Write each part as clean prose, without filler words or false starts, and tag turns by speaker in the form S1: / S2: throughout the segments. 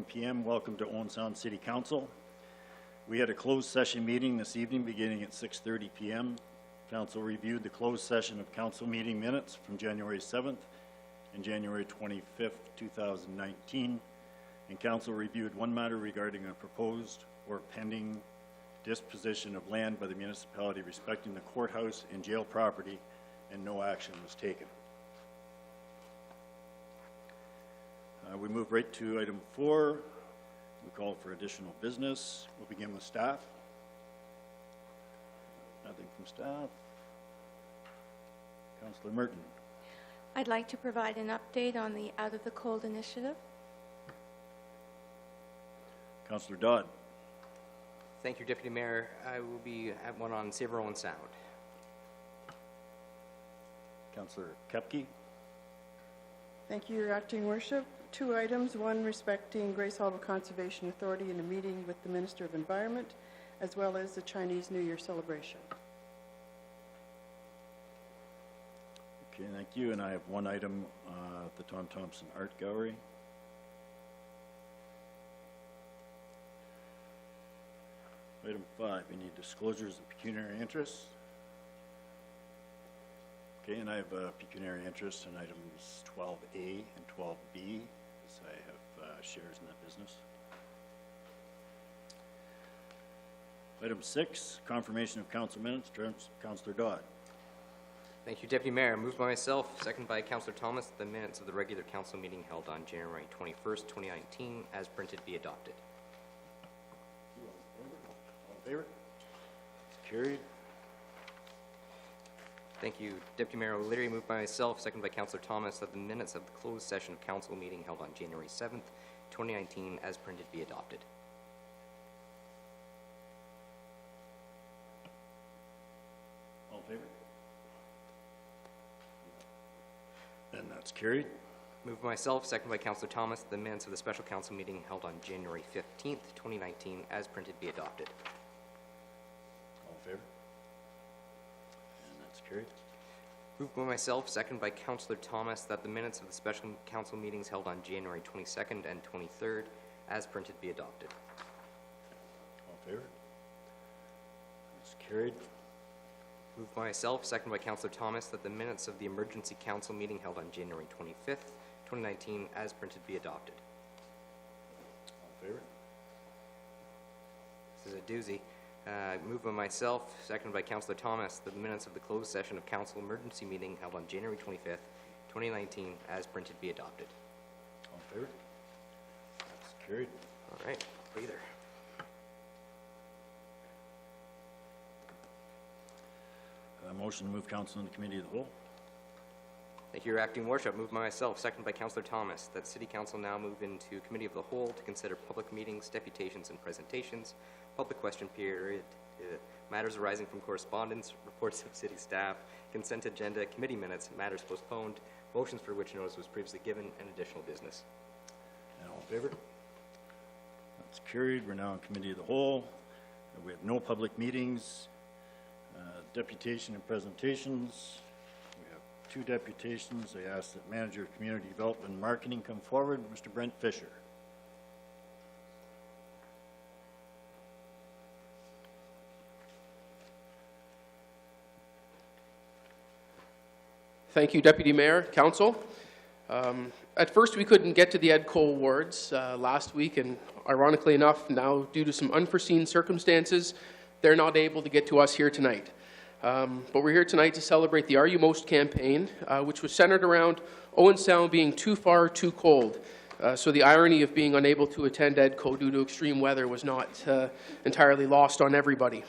S1: p.m. Welcome to Owen Sound City Council. We had a closed session meeting this evening beginning at 6:30 p.m. Council reviewed the closed session of council meeting minutes from January 7th and January 25th, 2019. And council reviewed one matter regarding a proposed or pending disposition of land by the municipality respecting the courthouse and jail property, and no action was taken. We move right to item 4. We call for additional business. We'll begin with staff. Nothing from staff. Councillor Merton.
S2: I'd like to provide an update on the Out of the Cold initiative.
S1: Councillor Dodd.
S3: Thank you, Deputy Mayor. I will be at one on Save Our Own Sound.
S1: Councillor Kepke.
S4: Thank you, Your Acting Worship. 2 items, one respecting Grace Harbor Conservation Authority in a meeting with the Minister of Environment, as well as the Chinese New Year celebration.
S1: Okay, thank you. And I have one item at the Tom Thompson Art Gallery. Item 5, we need disclosures of pecuniary interests. Okay, and I have pecuniary interest in items 12A and 12B, as I have shares in that business. Item 6, confirmation of council minutes. Councillor Dodd.
S3: Thank you, Deputy Mayor. Moved by myself, seconded by Councillor Thomas, that the minutes of the regular council meeting held on January 21st, 2019, as printed, be adopted.
S1: All in favor? It's carried.
S3: Thank you, Deputy Mayor O'Leary. Moved by myself, seconded by Councillor Thomas, that the minutes of the closed session of council meeting held on January 7th, 2019, as printed, be adopted.
S1: All in favor? And that's carried.
S3: Moved by myself, seconded by Councillor Thomas, that the minutes of the special council meeting held on January 15th, 2019, as printed, be adopted.
S1: All in favor? And that's carried.
S3: Moved by myself, seconded by Councillor Thomas, that the minutes of the special council meetings held on January 22nd and 23rd, as printed, be adopted.
S1: All in favor? That's carried.
S3: Moved by myself, seconded by Councillor Thomas, that the minutes of the emergency council meeting held on January 25th, 2019, as printed, be adopted.
S1: All in favor?
S3: This is a doozy. Moved by myself, seconded by Councillor Thomas, that the minutes of the closed session of council emergency meeting held on January 25th, 2019, as printed, be adopted.
S1: All in favor? That's carried.
S3: All right, breather.
S1: Motion to move council into committee of the whole.
S3: Thank you, Your Acting Worship. Moved by myself, seconded by Councillor Thomas, that City Council now move into Committee of the Whole to consider public meetings, deputations, and presentations, public question period, matters arising from correspondence, reports of city staff, consent agenda, committee minutes, matters postponed, motions for which notice was previously given, and additional business.
S1: And all in favor? That's carried. We're now in committee of the whole. We have no public meetings. Deputation and presentations. We have 2 deputations. I ask that Manager of Community Development and Marketing come forward. Mr. Brent Fisher.
S5: Thank you, Deputy Mayor, Council. At first, we couldn't get to the EDCO Awards last week, and ironically enough, now due to some unforeseen circumstances, they're not able to get to us here tonight. But we're here tonight to celebrate the Are You Most campaign, which was centered around Owen Sound being too far, too cold. So the irony of being unable to attend EDCO due to extreme weather was not entirely lost on everybody.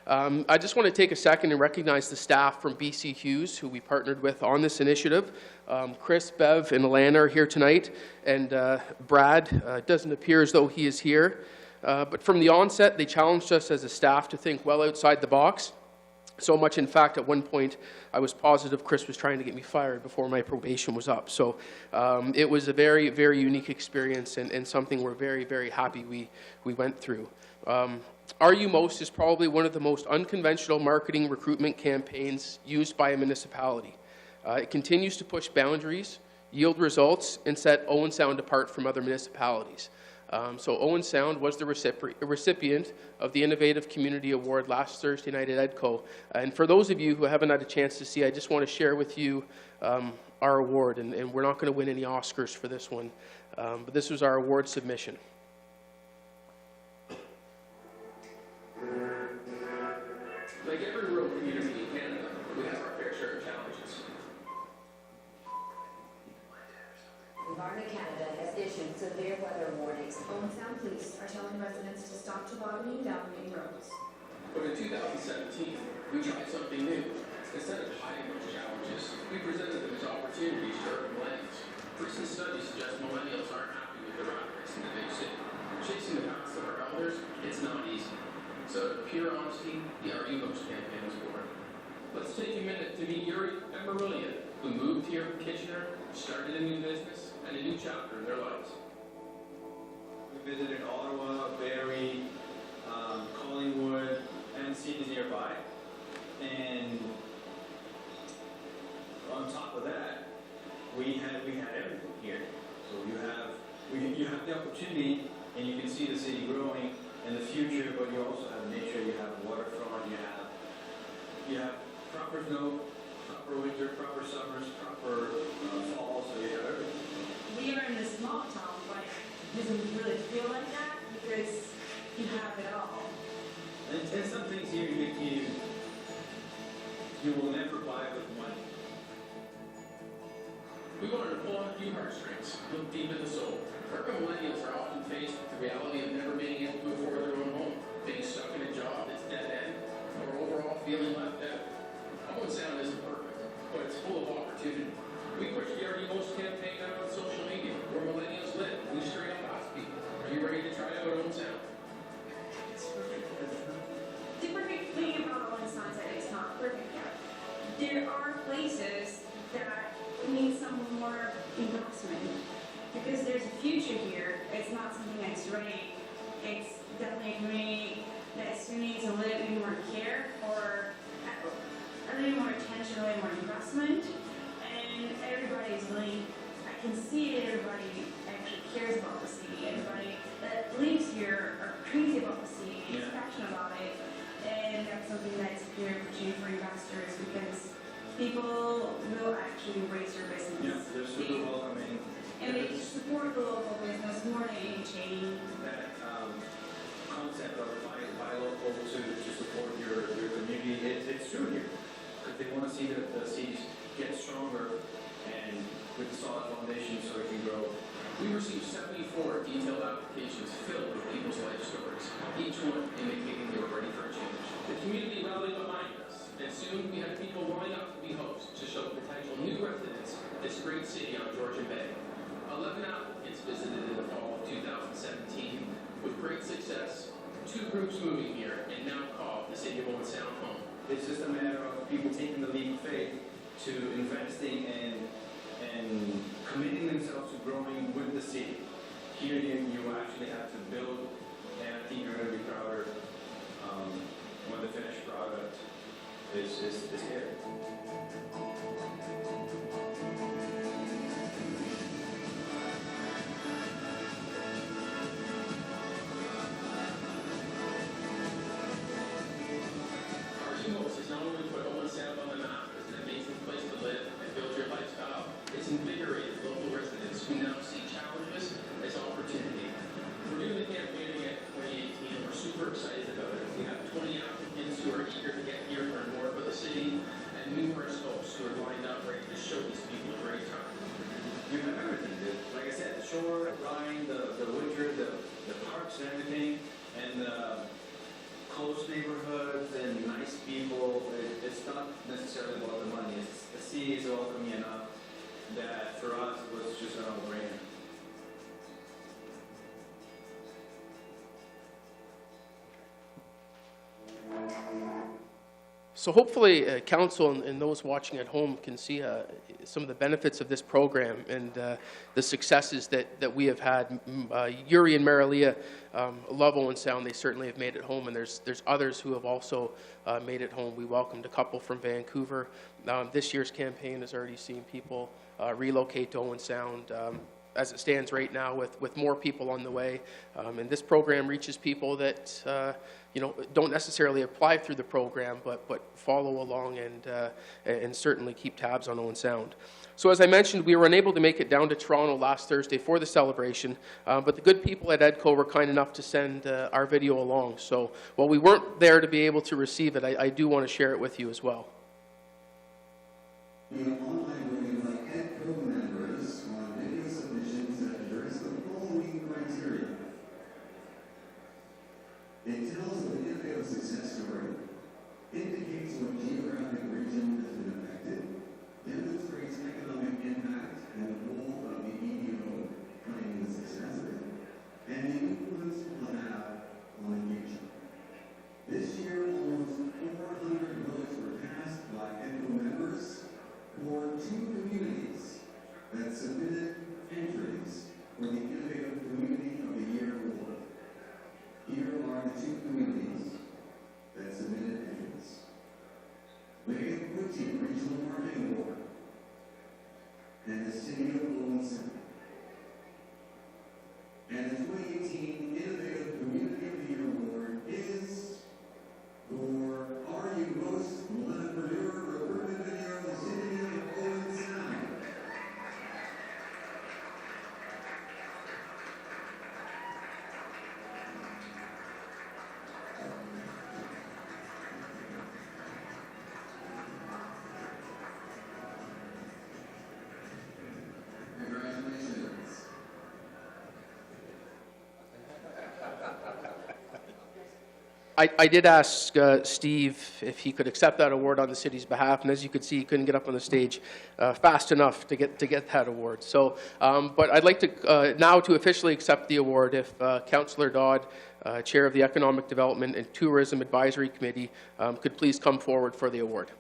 S5: I just want to take a second and recognize the staff from BC Hughes, who we partnered with on this initiative. Chris, Bev, and Alana are here tonight, and Brad doesn't appear as though he is here. But from the onset, they challenged us as a staff to think well outside the box. So much, in fact, at one point, I was positive Chris was trying to get me fired before my probation was up. So it was a very, very unique experience and something we're very, very happy we went through. Are You Most is probably one of the most unconventional marketing recruitment campaigns used by a municipality. It continues to push boundaries, yield results, and set Owen Sound apart from other municipalities. So Owen Sound was the recipient of the Innovative Community Award last Thursday night at EDCO. And for those of you who haven't had a chance to see, I just want to share with you our award. And we're not going to win any Oscars for this one, but this was our award submission. Like every rural community in Canada, we have our fair share of challenges.
S6: Environment Canada has issued severe weather warnings.
S7: Owen Sound Police are telling residents to stop tobogganing down main roads.
S5: But in 2017, we tried something new. Instead of hiding those challenges, we presented them as opportunities to urban millennials. Recent studies suggest millennials aren't happy with the rat race in the big city. Chasing the paths of our elders, it's not easy. So, pure honesty, the Our Emos campaign was born. Let's take a minute to meet Yuri and Marilia, who moved here from Kitchener, started a new business, and a new chapter in their lives.
S8: We visited Ottawa, Barrie, Collingwood, and cities nearby. And on top of that, we had everything here. So you have the opportunity, and you can see the city growing in the future. But you also have nature. You have waterfront. You have proper snow, proper winter, proper summers, proper fall. So you have everything.
S7: We are in a small town, but it doesn't really feel like that because you have it all.
S8: And some things here you will never buy with money.
S5: We wanted to pull on a few heartstrings, look deep in the soul. Urban millennials are often faced with the reality of never being able to afford their own home, being stuck in a job that's dead end, or overall feeling left out. Owen Sound isn't perfect, but it's full of opportunity. We pushed the Our Emos campaign out on social media, where millennials live. We straight up asked people, are you ready to try out Owen Sound?
S7: The perfect thing about Owen Sound is that it's not perfect yet. There are places that need some more investment because there's a future here. It's not something that's ready. It's definitely a community that still needs a little bit more care or a little more attention, a little more investment. And everybody is really, I can see that everybody actually cares about the city. Everybody that lives here are crazy about the city, is passionate about it. And that's something that's a clear opportunity for investors because people will actually raise their business.
S8: Yeah, they're super welcoming.
S7: And they support the local business more than any chain.
S8: That concept of buy local to support your community, it's true here. If they want to see the cities get stronger and with a solid foundation so it can grow.
S5: We received 74 detailed applications filled with people's life stories, each one indicating they were ready for a change. The community rallied behind us, and soon we had people line up to be hosts to show potential new residents this great city on Georgian Bay. 11 applicants visited in the fall of 2017 with great success, 2 groups moving here and now call the City of Owen Sound home.
S8: It's just a matter of people taking the leap of faith to investing and committing themselves to growing with the city. Here you actually have to build, and I think you're going to be prouder when the finished product is here.
S5: Our Emos has not only put Owen Sound on the map as an amazing place to live and build your lifestyle, it's invigorated local residents who now see challenges as opportunity. We're doing the campaign again in 2018 and we're super excited about it. We have 20 applicants who are eager to get here, learn more about the city, and numerous hosts who are lined up ready to show these people a great time.
S8: You have everything. Like I said, the shore, Rhine, the winter, the parks and everything, and close neighborhoods and nice people. It's not necessarily about the money. The city is welcoming enough that for us it was just a no-brainer.
S5: So hopefully, council and those watching at home can see some of the benefits of this program and the successes that we have had. Yuri and Marilia love Owen Sound. They certainly have made it home, and there's others who have also made it home. We welcomed a couple from Vancouver. This year's campaign has already seen people relocate to Owen Sound. as it stands right now with more people on the way. And this program reaches people that, don't necessarily apply through the program, but follow along and certainly keep tabs on Owen Sound. So as I mentioned, we were unable to make it down to Toronto last Thursday for the celebration, but the good people at EDCO were kind enough to send our video along. So while we weren't there to be able to receive it, I do want to share it with you as well.
S9: Online voting by EDCO members on video submissions that address the following criteria. It tells of an innovative success story, indicates what geographic region has been affected, demonstrates economic impact and the role of the EDO claiming the success of it, and the influence it will have on engagement. This year, almost 400 votes were cast by EDCO members for 2 communities that submitted entries for the Innovative Community of the Year award. Here are the 2 communities that submitted entries. Wayne-Whitty Regional Marketing Award and the City of Owen Sound. And the 2018 Innovative Community of the Year award is for Are You Most Entrepreneur for Urban Video, the City of Owen Sound. Congratulations.
S5: I did ask Steve if he could accept that award on the city's behalf, and as you could see, he couldn't get up on the stage fast enough to get that award. So, but I'd like to now to officially accept the award if Councillor Dodd, Chair of the Economic Development and Tourism Advisory Committee, could please come forward for the award.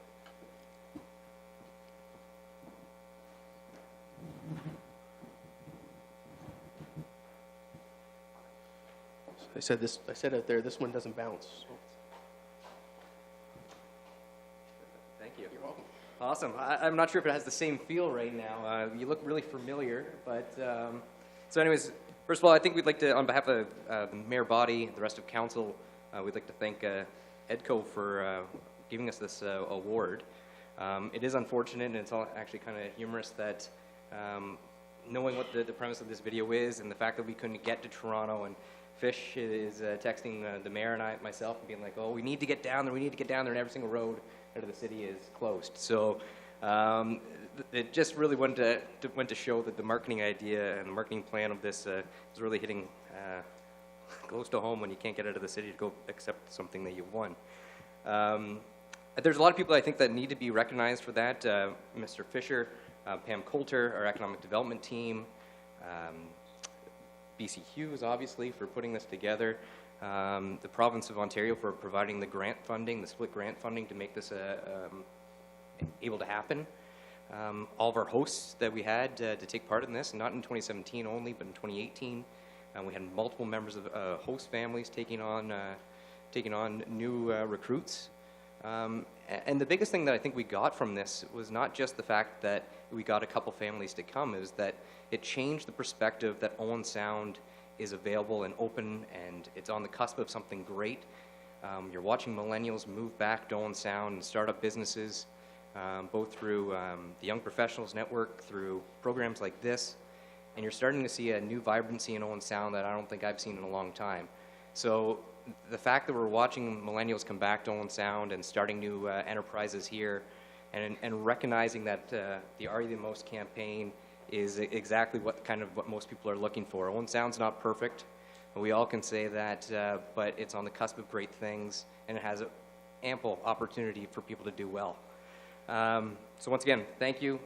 S5: I said out there, this one doesn't bounce. So.
S3: Thank you.
S5: You're welcome.
S3: Awesome. I'm not sure if it has the same feel right now. You look really familiar, but so anyways, first of all, I think we'd like to, on behalf of Mayor Boddy, the rest of council, we'd like to thank EDCO for giving us this award. It is unfortunate, and it's all actually kind of humorous that knowing what the premise of this video is, and the fact that we couldn't get to Toronto, and Fish is texting the mayor and myself and being like, oh, we need to get down there, and every single road out of the city is closed. So it just really went to show that the marketing idea and the marketing plan of this is really hitting close to home when you can't get out of the city to go accept something that you won. There's a lot of people I think that need to be recognized for that. Mr. Fisher, Pam Coulter, our economic development team, BC Hughes, obviously, for putting this together, the province of Ontario for providing the grant funding, the split grant funding to make this able to happen. All of our hosts that we had to take part in this, not in 2017 only, but in 2018. We had multiple members of host families taking on new recruits. And the biggest thing that I think we got from this was not just the fact that we got a couple families to come, it was that it changed the perspective that Owen Sound is available and open, and it's on the cusp of something great. You're watching millennials move back to Owen Sound and start up businesses, both through the Young Professionals Network, through programs like this, and you're starting to see a new vibrancy in Owen Sound that I don't think I've seen in a long time. So the fact that we're watching millennials come back to Owen Sound and starting new enterprises here, and recognizing that the Are You the Most campaign is exactly what most people are looking for. Owen Sound's not perfect, we all can say that, but it's on the cusp of great things, and it has ample opportunity for people to do well. So once again, thank you.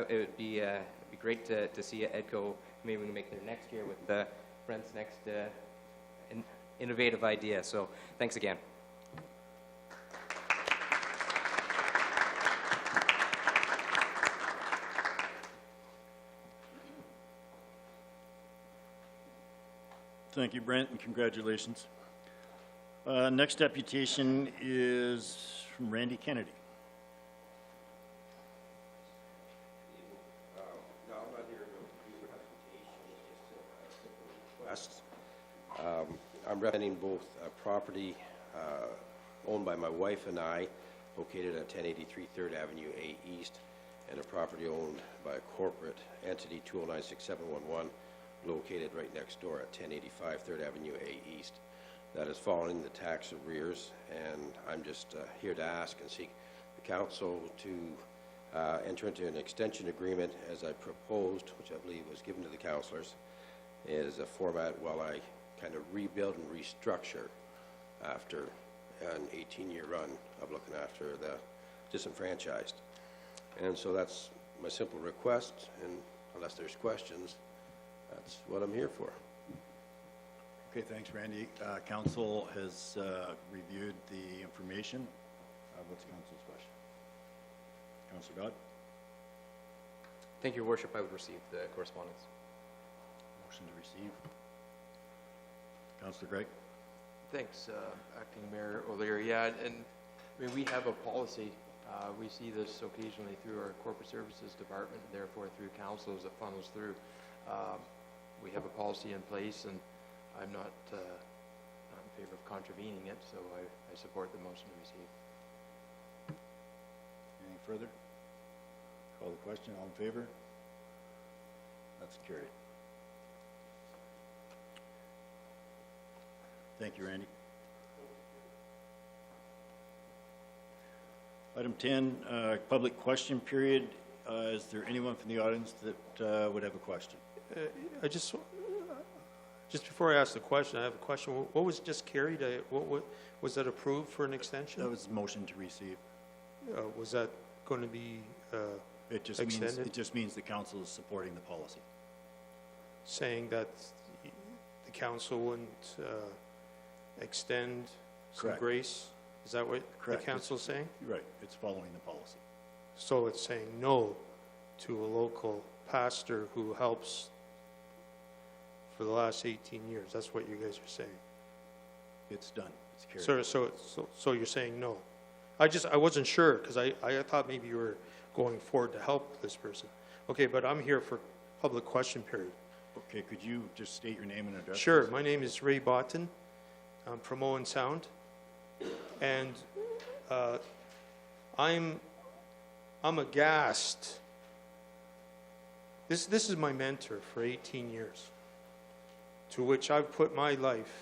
S3: It would be great to see EDCO maybe make their next year with Brent's next innovative idea. So thanks again.
S1: Thank you, Brent, and congratulations. Next deputation is from Randy Kennedy.
S10: No, I'm not here to do presentation. I'm representing both a property owned by my wife and I, located at 1083 3rd Avenue A East, and a property owned by a corporate entity, 2096711, located right next door at 1085 3rd Avenue A East. That is following the tax arrears, and I'm just here to ask and seek the council to enter into an extension agreement as I proposed, which I believe was given to the councillors, is a format while I kind of rebuild and restructure after an 18-year run of looking after the disenfranchised. And so that's my simple request, and unless there's questions, that's what I'm here for.
S1: Okay, thanks, Randy. Council has reviewed the information. What's council's question? Councilor Dodd?
S3: Thank you, Your Worship. I would receive the correspondence.
S1: Motion to receive. Councilor Gregg?
S11: Thanks, Acting Mayor O'Leary. Yeah, and I mean, we have a policy. We see this occasionally through our Corporate Services Department, and therefore through council as it funnels through. We have a policy in place, and I'm not in favor of contravening it, so I support the motion to receive.
S1: Anything further? Call the question. All in favor? That's carried. Thank you, Randy. Item 10, public question period. Is there anyone from the audience that would have a question?
S12: I just before I ask the question, I have a question. What was just carried? What was that approved for an extension?
S1: That was motion to receive.
S12: Was that going to be extended?
S1: It just means the council is supporting the policy.
S12: Saying that the council wouldn't extend some
S1: Correct.
S12: grace? Is that what
S1: Correct.
S12: the council is saying?
S1: Right. It's following the policy.
S12: So it's saying no to a local pastor who helps for the last 18 years. That's what you guys are saying.
S1: It's done. It's carried.
S12: So you're saying no. I wasn't sure because I thought maybe you were going forward to help this person. Okay, but I'm here for public question period.
S1: Okay, could you just state your name and address?
S12: Sure.
S1: please?
S12: My name is Ray Botten. I'm from Owen Sound, and I'm aghast. This is my mentor for 18 years, to which I've put my life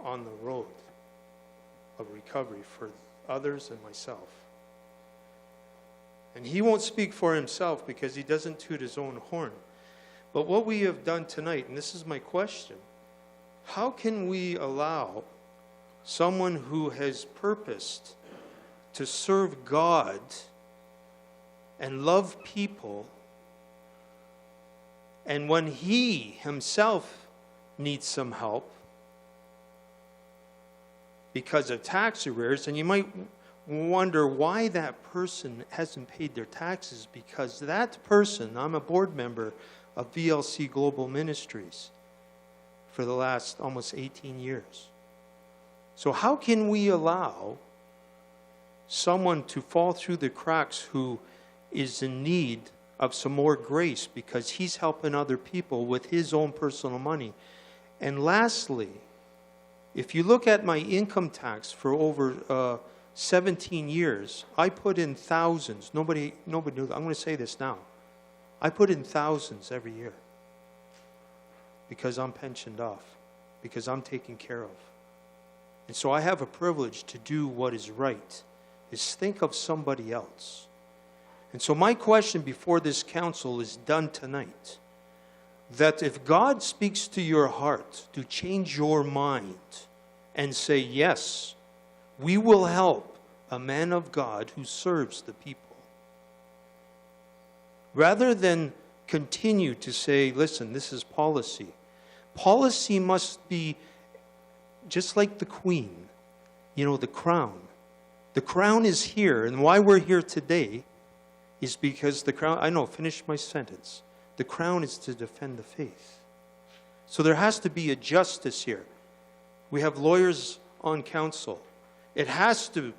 S12: on the road of recovery for others and myself. And he won't speak for himself because he doesn't toot his own horn. But what we have done tonight, and this is my question, how can we allow someone who has purposed to serve God and love people, and when he himself needs some help because of tax arrears, and you might wonder why that person hasn't paid their taxes, because that person, I'm a board member of VLC Global Ministries for the last almost 18 years. So how can we allow someone to fall through the cracks who is in need of some more grace because he's helping other people with his own personal money? And lastly, if you look at my income tax for over 17 years, I put in thousands. Nobody knew that. I'm going to say this now. I put in thousands every year because I'm pensioned off, because I'm taken care of. And so I have a privilege to do what is right, is think of somebody else. And so my question before this council is done tonight, that if God speaks to your heart to change your mind and say, yes, we will help a man of God who serves the people, rather than continue to say, listen, this is policy. Policy must be just like the queen, the crown. The crown is here, and why we're here today is because the crown, finish my sentence. The crown is to defend the faith. So there has to be a justice here. We have lawyers on council. It has to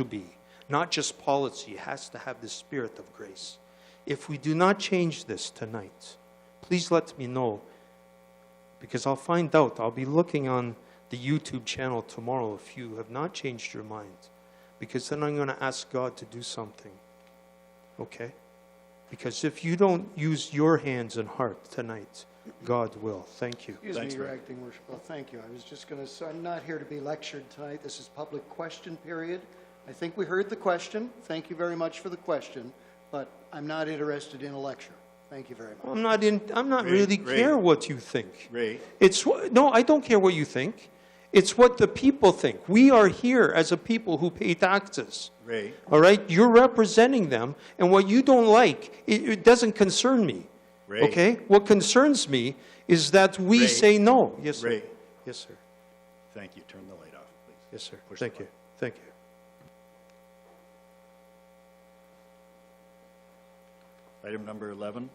S12: be, not just policy. It has to have the spirit of grace. If we do not change this tonight, please let me know, because I'll find out. I'll be looking on the YouTube channel tomorrow if you have not changed your mind, because then I'm going to ask God to do something, okay? Because if you don't use your hands and heart tonight, God will. Thank you.
S13: Excuse
S1: Thanks,
S13: me, Your
S1: Rick.
S13: Acting Worship. Well, thank you. I was just going to say, I'm not here to be lectured tonight. This is public question period. I think we heard the question. Thank you very much for the question, but I'm not interested in a lecture. Thank you very much.
S12: I'm not
S1: Ray,
S12: really
S1: Ray.
S12: care what you think.
S1: Ray,
S12: No, I don't care what you think. It's what the people think. We are here as a people who pay taxes.
S1: Ray,
S12: All right? You're representing them, and what you don't like, it doesn't concern me.
S1: Ray.
S12: Okay? What concerns me is that we
S1: Ray.
S12: say no. Yes, sir.
S1: Ray.
S12: Yes, sir.
S1: thank you. Turn the light off, please.
S12: Yes, sir.
S1: Push the
S12: Thank you. Thank you.
S1: Item number 11,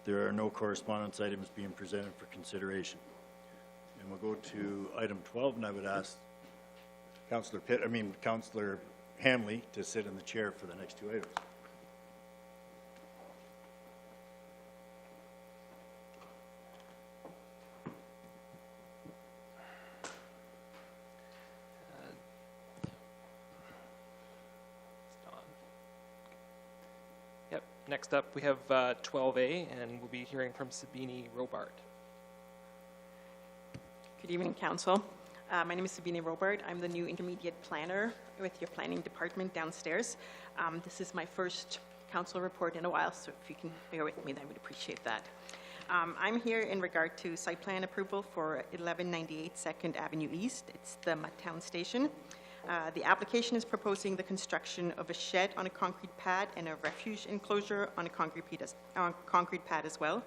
S1: there are no correspondence items being presented for consideration. And we'll go to item 12, and I would ask Councillor Hamley to sit in the chair for the next two items.
S14: Yep. Next up, we have 12A, and we'll be hearing from Sabini Robart.
S15: Good evening, Council. My name is Sabine Robert. I'm the new intermediate planner with your planning department downstairs. This is my first council report in a while, so if you can bear with me, I would appreciate that. I'm here in regard to site plan approval for 1198 2nd Avenue East. It's the Mudtown Station. The application is proposing the construction of a shed on a concrete pad and a refuge enclosure on a concrete pad as well.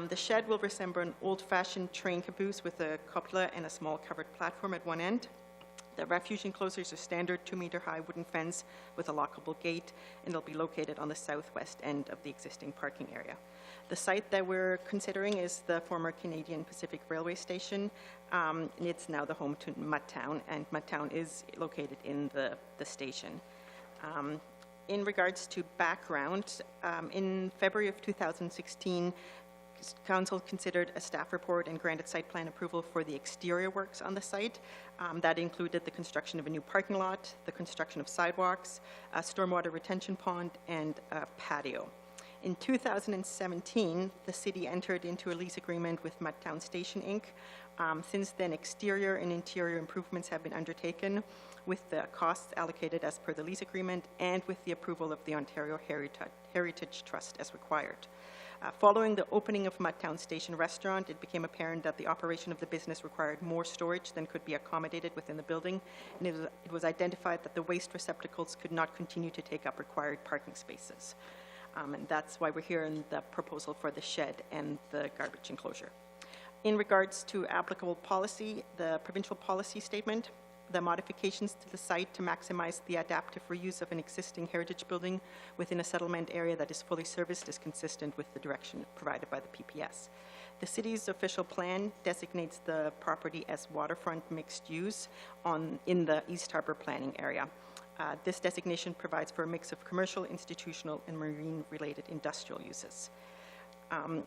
S15: The shed will resemble an old-fashioned train caboose with a cupola and a small covered platform at one end. The refuge enclosure is a standard 2-meter-high wooden fence with a lockable gate, and it'll be located on the southwest end of the existing parking area. The site that we're considering is the former Canadian Pacific Railway Station, and it's now the home to Mudtown, and Mudtown is located in the station. In regards to background, in February of 2016, Council considered a staff report and granted site plan approval for the exterior works on the site. That included the construction of a new parking lot, the construction of sidewalks, a stormwater retention pond, and a patio. In 2017, the city entered into a lease agreement with Mudtown Station, Inc. Since then, exterior and interior improvements have been undertaken with the costs allocated as per the lease agreement and with the approval of the Ontario Heritage Trust as required. Following the opening of Mudtown Station Restaurant, it became apparent that the operation of the business required more storage than could be accommodated within the building, and it was identified that the waste receptacles could not continue to take up required parking spaces. And that's why we're here in the proposal for the shed and the garbage enclosure. In regards to applicable policy, the provincial policy statement, the modifications to the site to maximize the adaptive reuse of an existing heritage building within a settlement area that is fully serviced is consistent with the direction provided by the PPS. The city's official plan designates the property as waterfront mixed use in the East Harbor planning area. This designation provides for a mix of commercial, institutional, and marine-related industrial uses.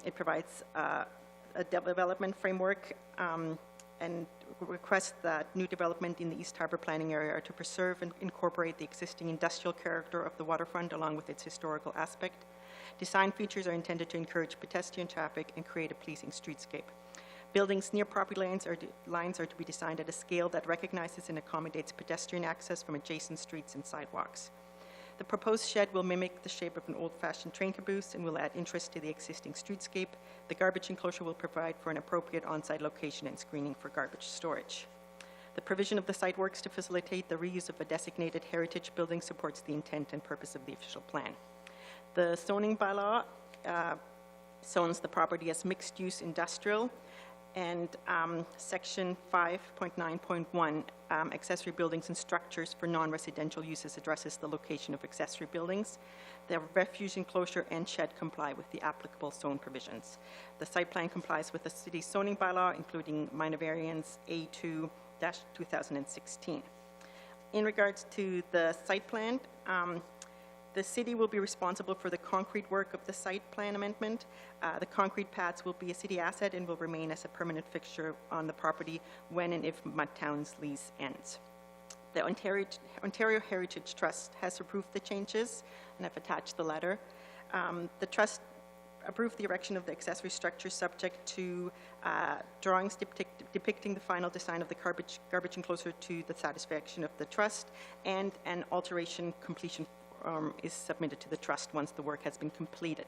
S15: It provides a development framework and requests that new development in the East Harbor planning area are to preserve and incorporate the existing industrial character of the waterfront along with its historical aspect. Design features are intended to encourage pedestrian traffic and create a pleasing streetscape. Buildings near property lines are to be designed at a scale that recognizes and accommodates pedestrian access from adjacent streets and sidewalks. The proposed shed will mimic the shape of an old-fashioned train caboose and will add interest to the existing streetscape. The garbage enclosure will provide for an appropriate on-site location and screening for garbage storage. The provision of the site works to facilitate the reuse of a designated heritage building supports the intent and purpose of the official plan. The zoning bylaw zones the property as mixed-use industrial, and Section 5.9.1, accessory buildings and structures for non-residential uses, addresses the location of accessory buildings. The refuge enclosure and shed comply with the applicable zone provisions. The site plan complies with the city's zoning bylaw, including minor variance A2-2016. In regards to the site plan, The city will be responsible for the concrete work of the site plan amendment. The concrete pads will be a city asset and will remain as a permanent fixture on the property when and if Mudtown's lease ends. The Ontario Heritage Trust has approved the changes, and I've attached the letter. The trust approved the erection of the accessory structure subject to drawings depicting the final design of the garbage enclosure to the satisfaction of the trust, and an alteration completion is submitted to the trust once the work has been completed.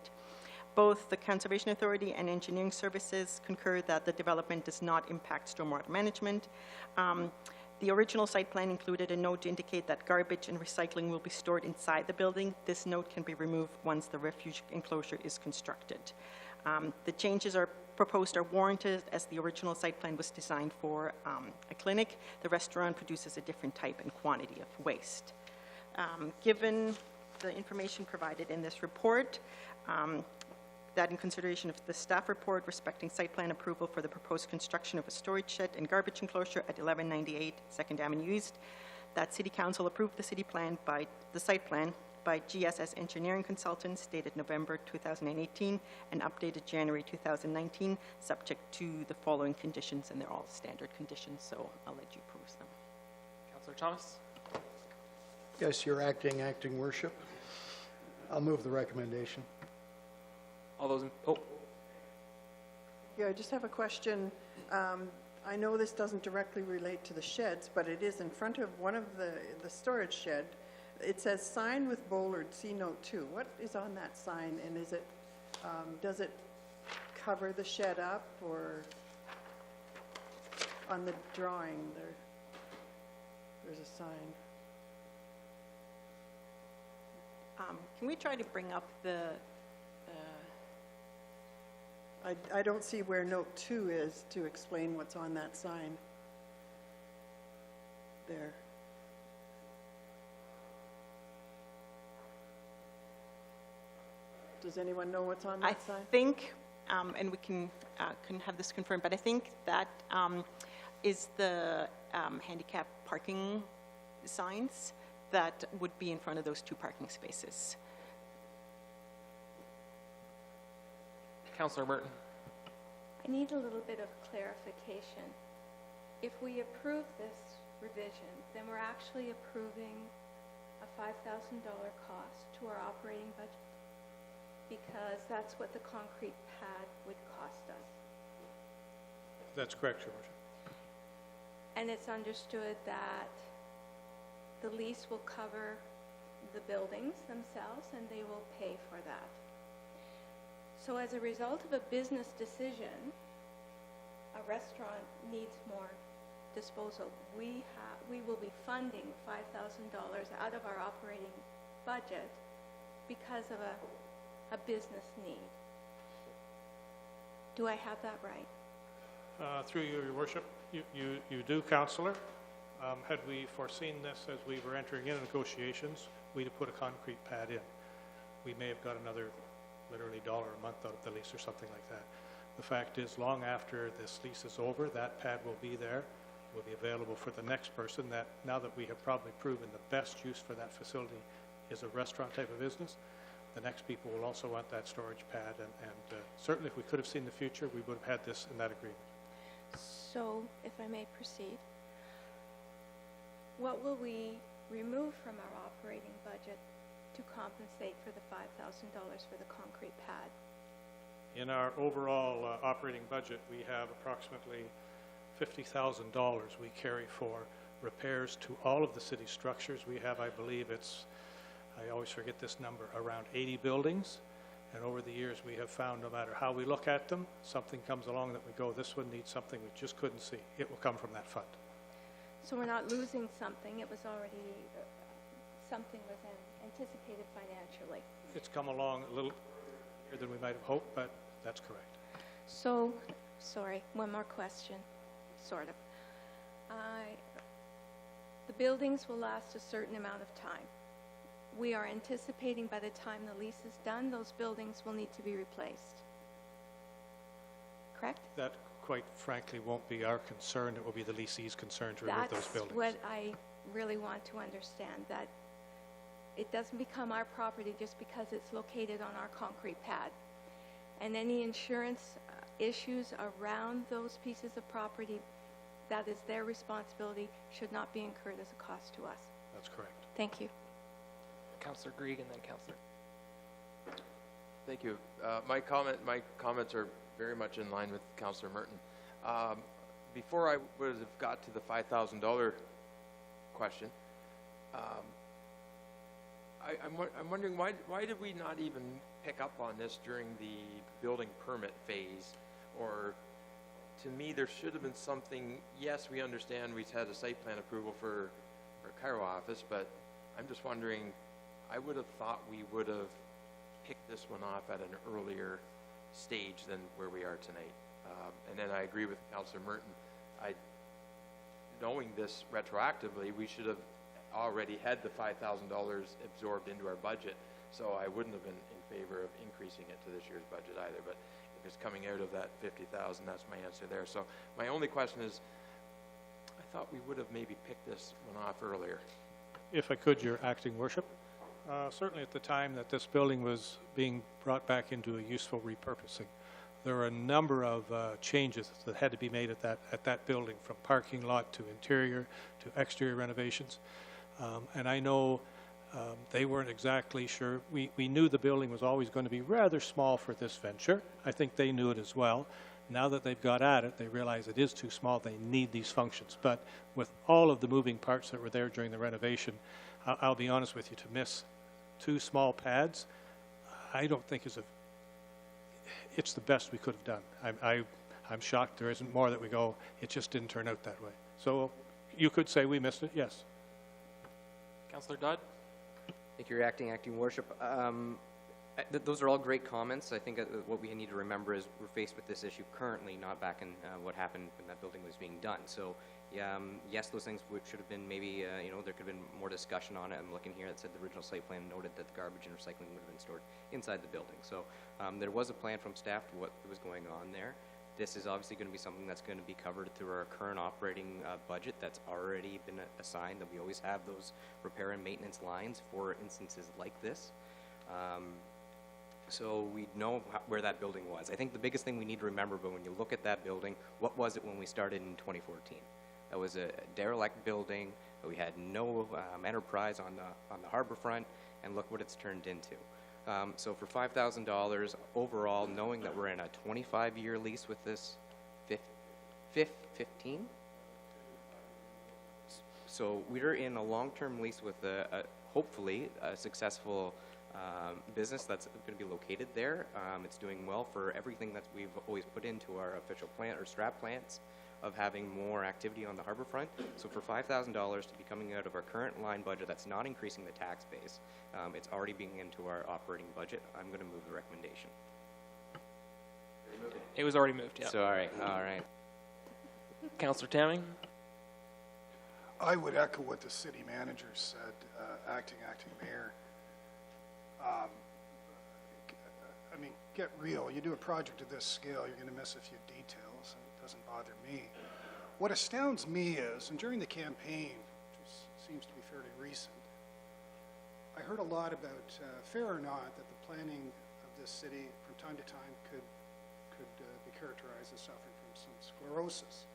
S15: Both the Conservation Authority and Engineering Services concur that the development does not impact stormwater management. The original site plan included a note to indicate that garbage and recycling will be stored inside the building. This note can be removed once the refuge enclosure is constructed. The changes proposed are warranted, as the original site plan was designed for a clinic. The restaurant produces a different type and quantity of waste. Given the information provided in this report, that in consideration of the staff report respecting site plan approval for the proposed construction of a storage shed and garbage enclosure at 1198 2nd Avenue East, that City Council approved the site plan by GSS Engineering Consultants dated November 2018 and updated January 2019, subject to the following conditions, and they're all standard conditions, so I'll let you peruse them.
S14: Councillor Thomas?
S13: Yes, your acting worship. I'll move the recommendation.
S14: All those in,
S4: Yeah, I just have a question. I know this doesn't directly relate to the sheds, but it is in front of one of the storage shed. It says sign with bollard, see note 2. What is on that sign, and is it, does it cover the shed up, or on the drawing there's a sign?
S15: Can we try to bring up the
S4: I don't see where note 2 is to explain what's on that sign. There. Does anyone know what's on that sign?
S15: I think, and we can have this confirmed, but I think that is the handicap parking signs that would be in front of those 2 parking spaces.
S14: Councillor Merton?
S2: I need a little bit of clarification. If we approve this revision, then we're actually approving a $5,000 cost to our operating budget, because that's what the concrete pad would cost us.
S16: That's correct, Your Worship.
S2: And it's understood that the lease will cover the buildings themselves, and they will pay for that. So as a result of a business decision, a restaurant needs more disposal. We will be funding $5,000 out of our operating budget because of a business need. Do I have that right?
S16: Through you, Your Worship, you do, Councillor. Had we foreseen this as we were entering into negotiations, we'd have put a concrete pad in. We may have got another literally $1 a month out of the lease or something like that. The fact is, long after this lease is over, that pad will be there, will be available for the next person. That now that we have probably proven the best use for that facility is a restaurant type of business, the next people will also want that storage pad, and certainly if we could have seen the future, we would have had this in that agreement.
S2: So, if I may proceed, what will we remove from our operating budget to compensate for the $5,000 for the concrete pad?
S16: In our overall operating budget, we have approximately $50,000 we carry for repairs to all of the city structures. We have, I believe it's, I always forget this number, around 80 buildings. And over the years, we have found no matter how we look at them, something comes along that we go, this one needs something we just couldn't see. It will come from that fund.
S2: So we're not losing something. It was already, something was anticipated financially.
S16: It's come along a little earlier than we might have hoped, but that's correct.
S2: So, sorry, one more question, sort of. The buildings will last a certain amount of time. We are anticipating by the time the lease is done, those buildings will need to be replaced. Correct?
S16: That, quite frankly, won't be our concern. It will be the lessee's concern to remove those buildings.
S2: That's what I really want to understand, that it doesn't become our property just because it's located on our concrete pad. And any insurance issues around those pieces of property, that is their responsibility, should not be incurred as a cost to us.
S16: That's correct.
S2: Thank you.
S14: Councillor Grieg and then Councillor.
S11: Thank you. My comments are very much in line with Councillor Merton. Before I would have got to the $5,000 question, I'm wondering why did we not even pick up on this during the building permit phase? Or, to me, there should have been something. Yes, we understand we had a site plan approval for Cairo office, but I'm just wondering, I would have thought we would have picked this one off at an earlier stage than where we are tonight. And then I agree with Councillor Merton. Knowing this retroactively, we should have already had the $5,000 absorbed into our budget, so I wouldn't have been in favor of increasing it to this year's budget either. But if it's coming out of that $50,000, that's my answer there. So my only question is, I thought we would have maybe picked this one off earlier.
S16: If I could, Your Acting Worship, certainly at the time that this building was being brought back into a useful repurposing, there were a number of changes that had to be made at that building, from parking lot to interior to exterior renovations. And I know they weren't exactly sure. We knew the building was always going to be rather small for this venture. I think they knew it as well. Now that they've got at it, they realize it is too small. They need these functions. But with all of the moving parts that were there during the renovation, I'll be honest with you, to miss 2 small pads, I don't think it's the best we could have done. I'm shocked there isn't more that we go, it just didn't turn out that way. So you could say we missed it, yes.
S14: Councillor Dodd?
S3: Thank you, Your Acting Worship. Those are all great comments. I think what we need to remember is we're faced with this issue currently, not back in what happened when that building was being done. So, yes, those things should have been maybe, there could have been more discussion on it. I'm looking here that said the original site plan noted that the garbage and recycling would have been stored inside the building. So there was a plan from staff to what was going on there. This is obviously going to be something that's going to be covered through our current operating budget that's already been assigned, that we always have those repair and maintenance lines for instances like this. So we know where that building was. I think the biggest thing we need to remember, but when you look at that building, what was it when we started in 2014? That was a derelict building. We had no enterprise on the harbor front, and look what it's turned into. So for $5,000 overall, knowing that we're in a 25-year lease with this 15? So we're in a long-term lease with hopefully a successful business that's going to be located there. It's doing well for everything that we've always put into our official plan or strat plans of having more activity on the harbor front. So for $5,000 to be coming out of our current line budget, that's not increasing the tax base. It's already being into our operating budget. I'm going to move the recommendation.
S14: It was already moved, yeah.
S3: So, all right.
S14: Councillor Tamming?
S17: I would echo what the city manager said, acting mayor. I mean, get real. You do a project of this scale, you're going to miss a few details, and it doesn't bother me. What astounds me is, and during the campaign, which seems to be fairly recent, I heard a lot about, fair or not, that the planning of this city from time to time could be characterized as suffering from some sclerosis.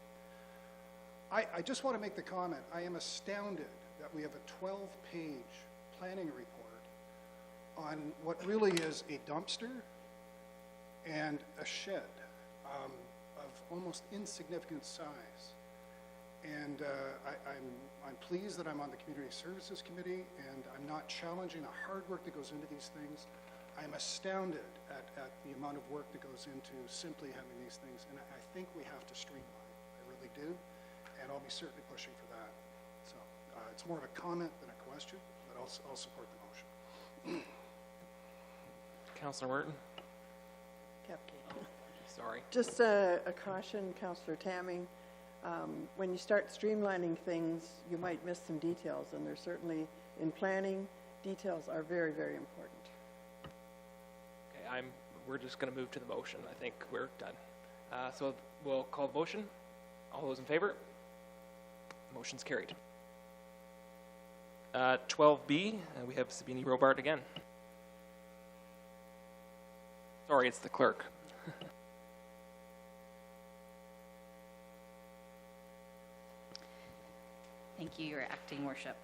S17: I just want to make the comment, I am astounded that we have a 12-page planning report on what really is a dumpster and a shed of almost insignificant size. And I'm pleased that I'm on the Community Services Committee, and I'm not challenging the hard work that goes into these things. I'm astounded at the amount of work that goes into simply having these things, and I think we have to streamline. I really do, and I'll be certainly pushing for that. So it's more of a comment than a question, but I'll support the motion.
S14: Councillor Merton?
S4: Cupcake.
S14: Sorry.
S4: Just a caution, Councillor Tamming. When you start streamlining things, you might miss some details, and there's certainly, in planning, details are very, very important.
S14: Okay, we're just going to move to the motion. I think we're done. So we'll call the motion. All those in favor? Motion's carried. 12B, we have Sabini Robart again. Sorry, it's the clerk.
S18: Thank you, Your Acting Worship.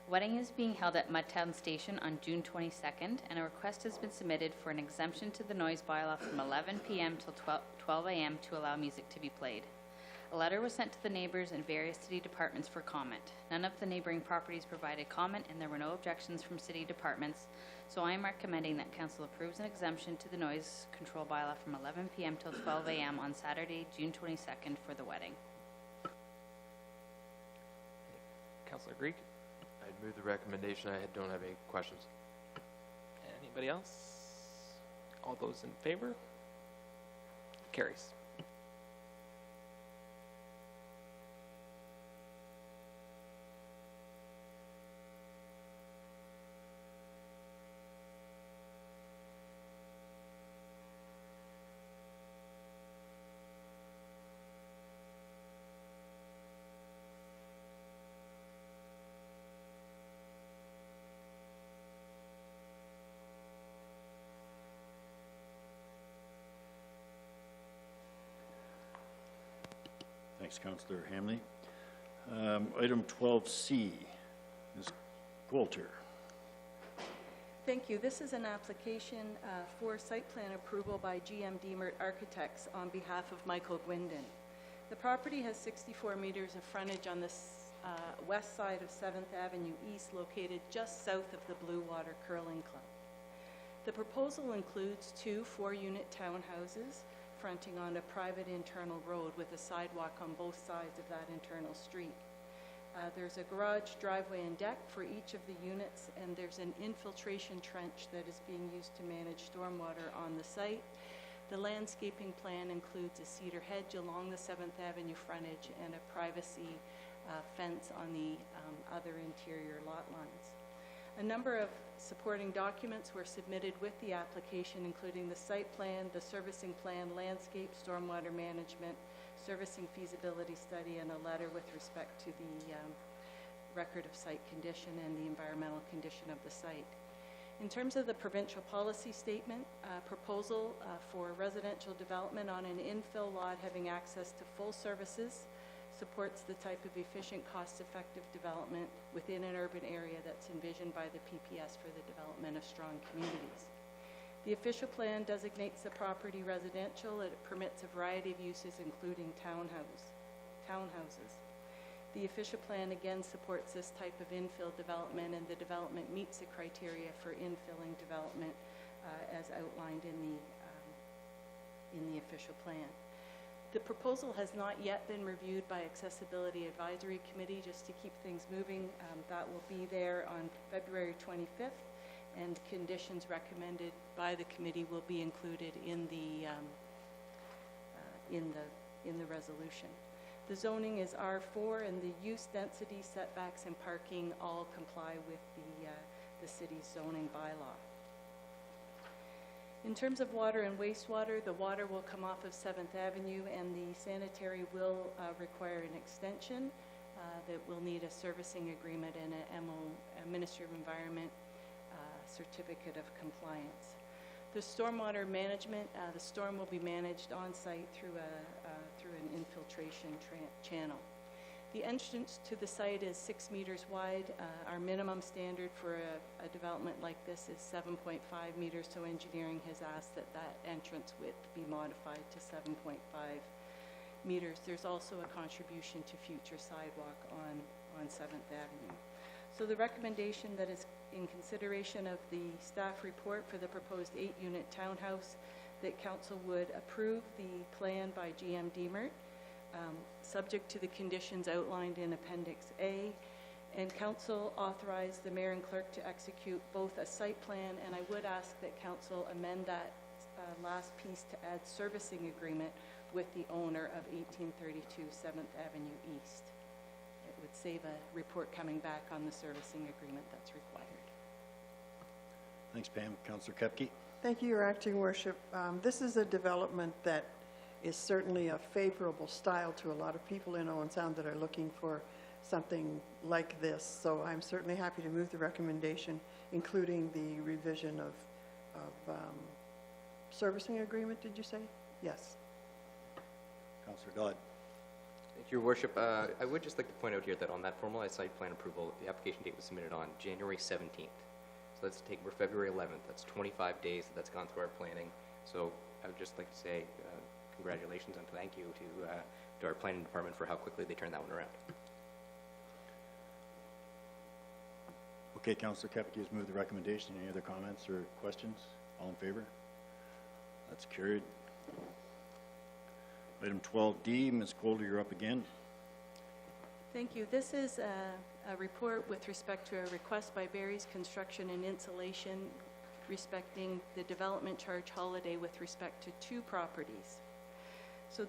S18: Wedding is being held at Mudtown Station on June 22nd, and a request has been submitted for an exemption to the noise bylaw from 11 p.m. till 12 a.m. to allow music to be played. A letter was sent to the neighbors and various city departments for comment. None of the neighboring properties provided comment, and there were no objections from city departments, so I am recommending that council approves an exemption to the noise control bylaw from 11 p.m. till 12 a.m. on Saturday, June 22nd for the wedding.
S14: Councillor Greek.
S11: I'd move the recommendation. I don't have any questions.
S14: Anybody else? All those in favor? Carries.
S1: Thanks, Councillor Hamley. Item 12C, Ms. Coulter.
S2: Thank you. This is an application for site plan approval by GM Demert Architects on behalf of Michael Gwindon. The property has 64 meters of frontage on the west side of 7th Avenue East, located just south of the Blue Water Curling Club. The proposal includes 2 4-unit townhouses fronting on a private internal road with a sidewalk on both sides of that internal street. There's a garage, driveway, and deck for each of the units, and there's an infiltration trench that is being used to manage stormwater on the site. The landscaping plan includes a cedar hedge along the 7th Avenue frontage and a privacy fence on the other interior lot lines. A number of supporting documents were submitted with the application, including the site plan, the servicing plan, landscape, stormwater management, servicing feasibility study, and a letter with respect to the record of site condition and the environmental condition of the site. In terms of the provincial policy statement, proposal for residential development on an infill lot having access to full services supports the type of efficient, cost-effective development within an urban area that's envisioned by the PPS for the development of strong communities. The official plan designates the property residential. It permits a variety of uses, including townhouses. The official plan again supports this type of infill development, and the development meets the criteria for infilling development as outlined in the official plan. The proposal has not yet been reviewed by Accessibility Advisory Committee. Just to keep things moving, that will be there on February 25th, and conditions recommended by the committee will be included in the resolution. The zoning is R4, and the use, density, setbacks, and parking all comply with the city's zoning bylaw. In terms of water and wastewater, the water will come off of 7th Avenue, and the sanitary will require an extension that will need a servicing agreement and a Ministry of Environment certificate of compliance. The stormwater management, the storm will be managed on site through an infiltration channel. The entrance to the site is 6 meters wide. Our minimum standard for a development like this is 7.5 meters, so engineering has asked that entrance width be modified to 7.5 meters. There's also a contribution to future sidewalk on 7th Avenue. So the recommendation that is in consideration of the staff report for the proposed 8-unit townhouse, that council would approve the plan by GM Demert, subject to the conditions outlined in Appendix A, and council authorize the mayor and clerk to execute both a site plan, and I would ask that council amend that last piece to add servicing agreement with the owner of 1832 7th Avenue East. It would save a report coming back on the servicing agreement that's required.
S1: Thanks, Pam. Councillor Kepke.
S4: Thank you, Your Acting Worship. This is a development that is certainly a favorable style to a lot of people in Owen Sound that are looking for something like this. So I'm certainly happy to move the recommendation, including the revision of servicing agreement, did you say? Yes.
S1: Councillor Dodd.
S3: Thank you, Your Worship. I would just like to point out here that on that formalized site plan approval, the application date was submitted on January 17th. So we're February 11th. That's 25 days that's gone through our planning. So I would just like to say congratulations and thank you to our planning department for how quickly they turned that one around.
S1: Okay, Councillor Kepke has moved the recommendation. Any other comments or questions? All in favor? That's carried. Item 12D, Ms. Colder, you're up again.
S19: Thank you. This is a report with respect to a request by Barry's Construction and Insulation respecting the development charge holiday with respect to 2 properties. So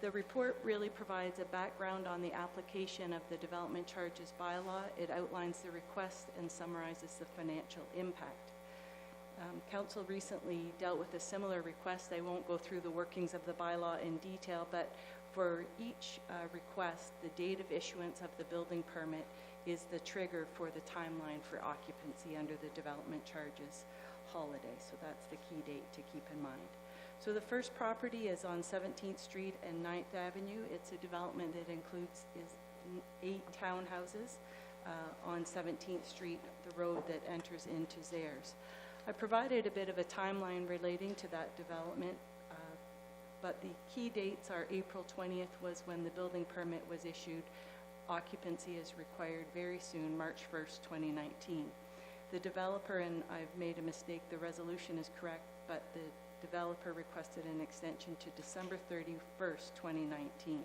S19: the report really provides a background on the application of the development charges bylaw. It outlines the request and summarizes the financial impact. Council recently dealt with a similar request. I won't go through the workings of the bylaw in detail, but for each request, the date of issuance of the building permit is the trigger for the timeline for occupancy under the development charges holiday. So that's the key date to keep in mind. So the first property is on 17th Street and 9th Avenue. It's a development that includes 8 townhouses on 17th Street, the road that enters into Zares. I provided a bit of a timeline relating to that development, but the key dates are April 20th was when the building permit was issued. Occupancy is required very soon, March 1st, 2019. The developer, and I've made a mistake, the resolution is correct, but the developer requested an extension to December 31st, 2019.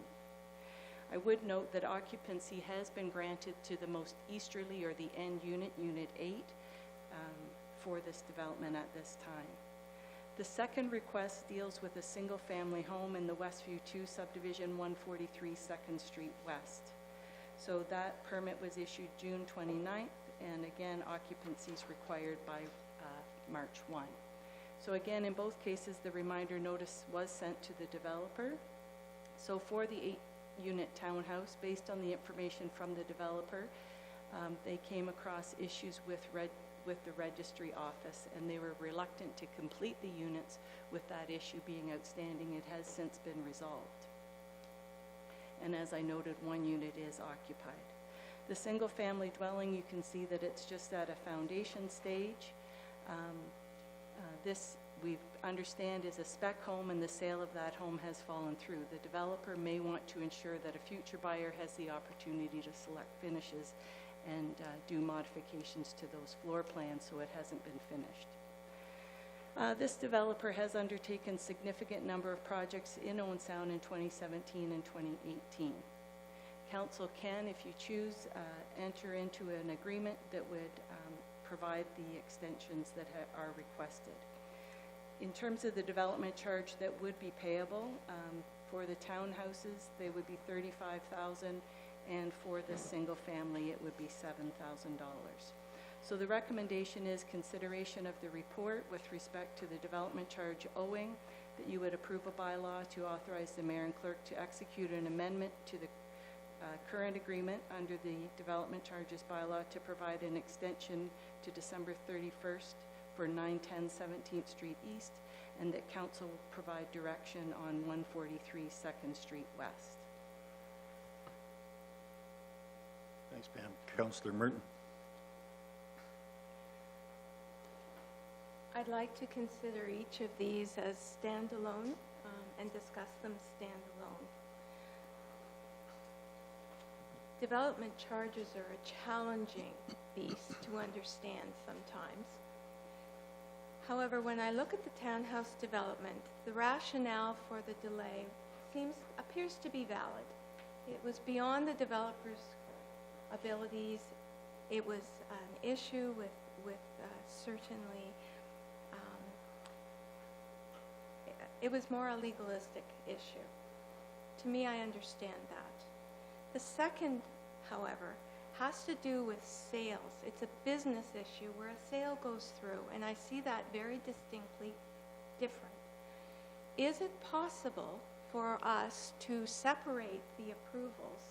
S19: I would note that occupancy has been granted to the most easterly or the end unit, Unit 8, for this development at this time. The second request deals with a single-family home in the Westview 2 subdivision, 143 2nd Street West. So that permit was issued June 29th, and again, occupancy is required by March 1. So again, in both cases, the reminder notice was sent to the developer. So for the 8-unit townhouse, based on the information from the developer, they came across issues with the registry office, and they were reluctant to complete the units with that issue being outstanding. It has since been resolved. And as I noted, 1 unit is occupied. The single-family dwelling, you can see that it's just at a foundation stage. This, we understand, is a spec home, and the sale of that home has fallen through. The developer may want to ensure that a future buyer has the opportunity to select finishes and do modifications to those floor plans, so it hasn't been finished. This developer has undertaken significant number of projects in Owen Sound in 2017 and 2018. Council can, if you choose, enter into an agreement that would provide the extensions that are requested. In terms of the development charge that would be payable, for the townhouses, they would be $35,000, and for the single family, it would be $7,000. So the recommendation is consideration of the report with respect to the development charge owing, that you would approve a bylaw to authorize the mayor and clerk to execute an amendment to the current agreement under the development charges bylaw to provide an extension to December 31st for 910 17th Street East, and that council will provide direction on 143 2nd Street West.
S1: Thanks, Pam. Councillor Merton.
S2: I'd like to consider each of these as standalone and discuss them standalone. Development charges are a challenging beast to understand sometimes. However, when I look at the townhouse development, the rationale for the delay appears to be valid. It was beyond the developer's abilities. It was an issue with certainly, it was more a legalistic issue. To me, I understand that. The second, however, has to do with sales. It's a business issue where a sale goes through, and I see that very distinctly different. Is it possible for us to separate the approvals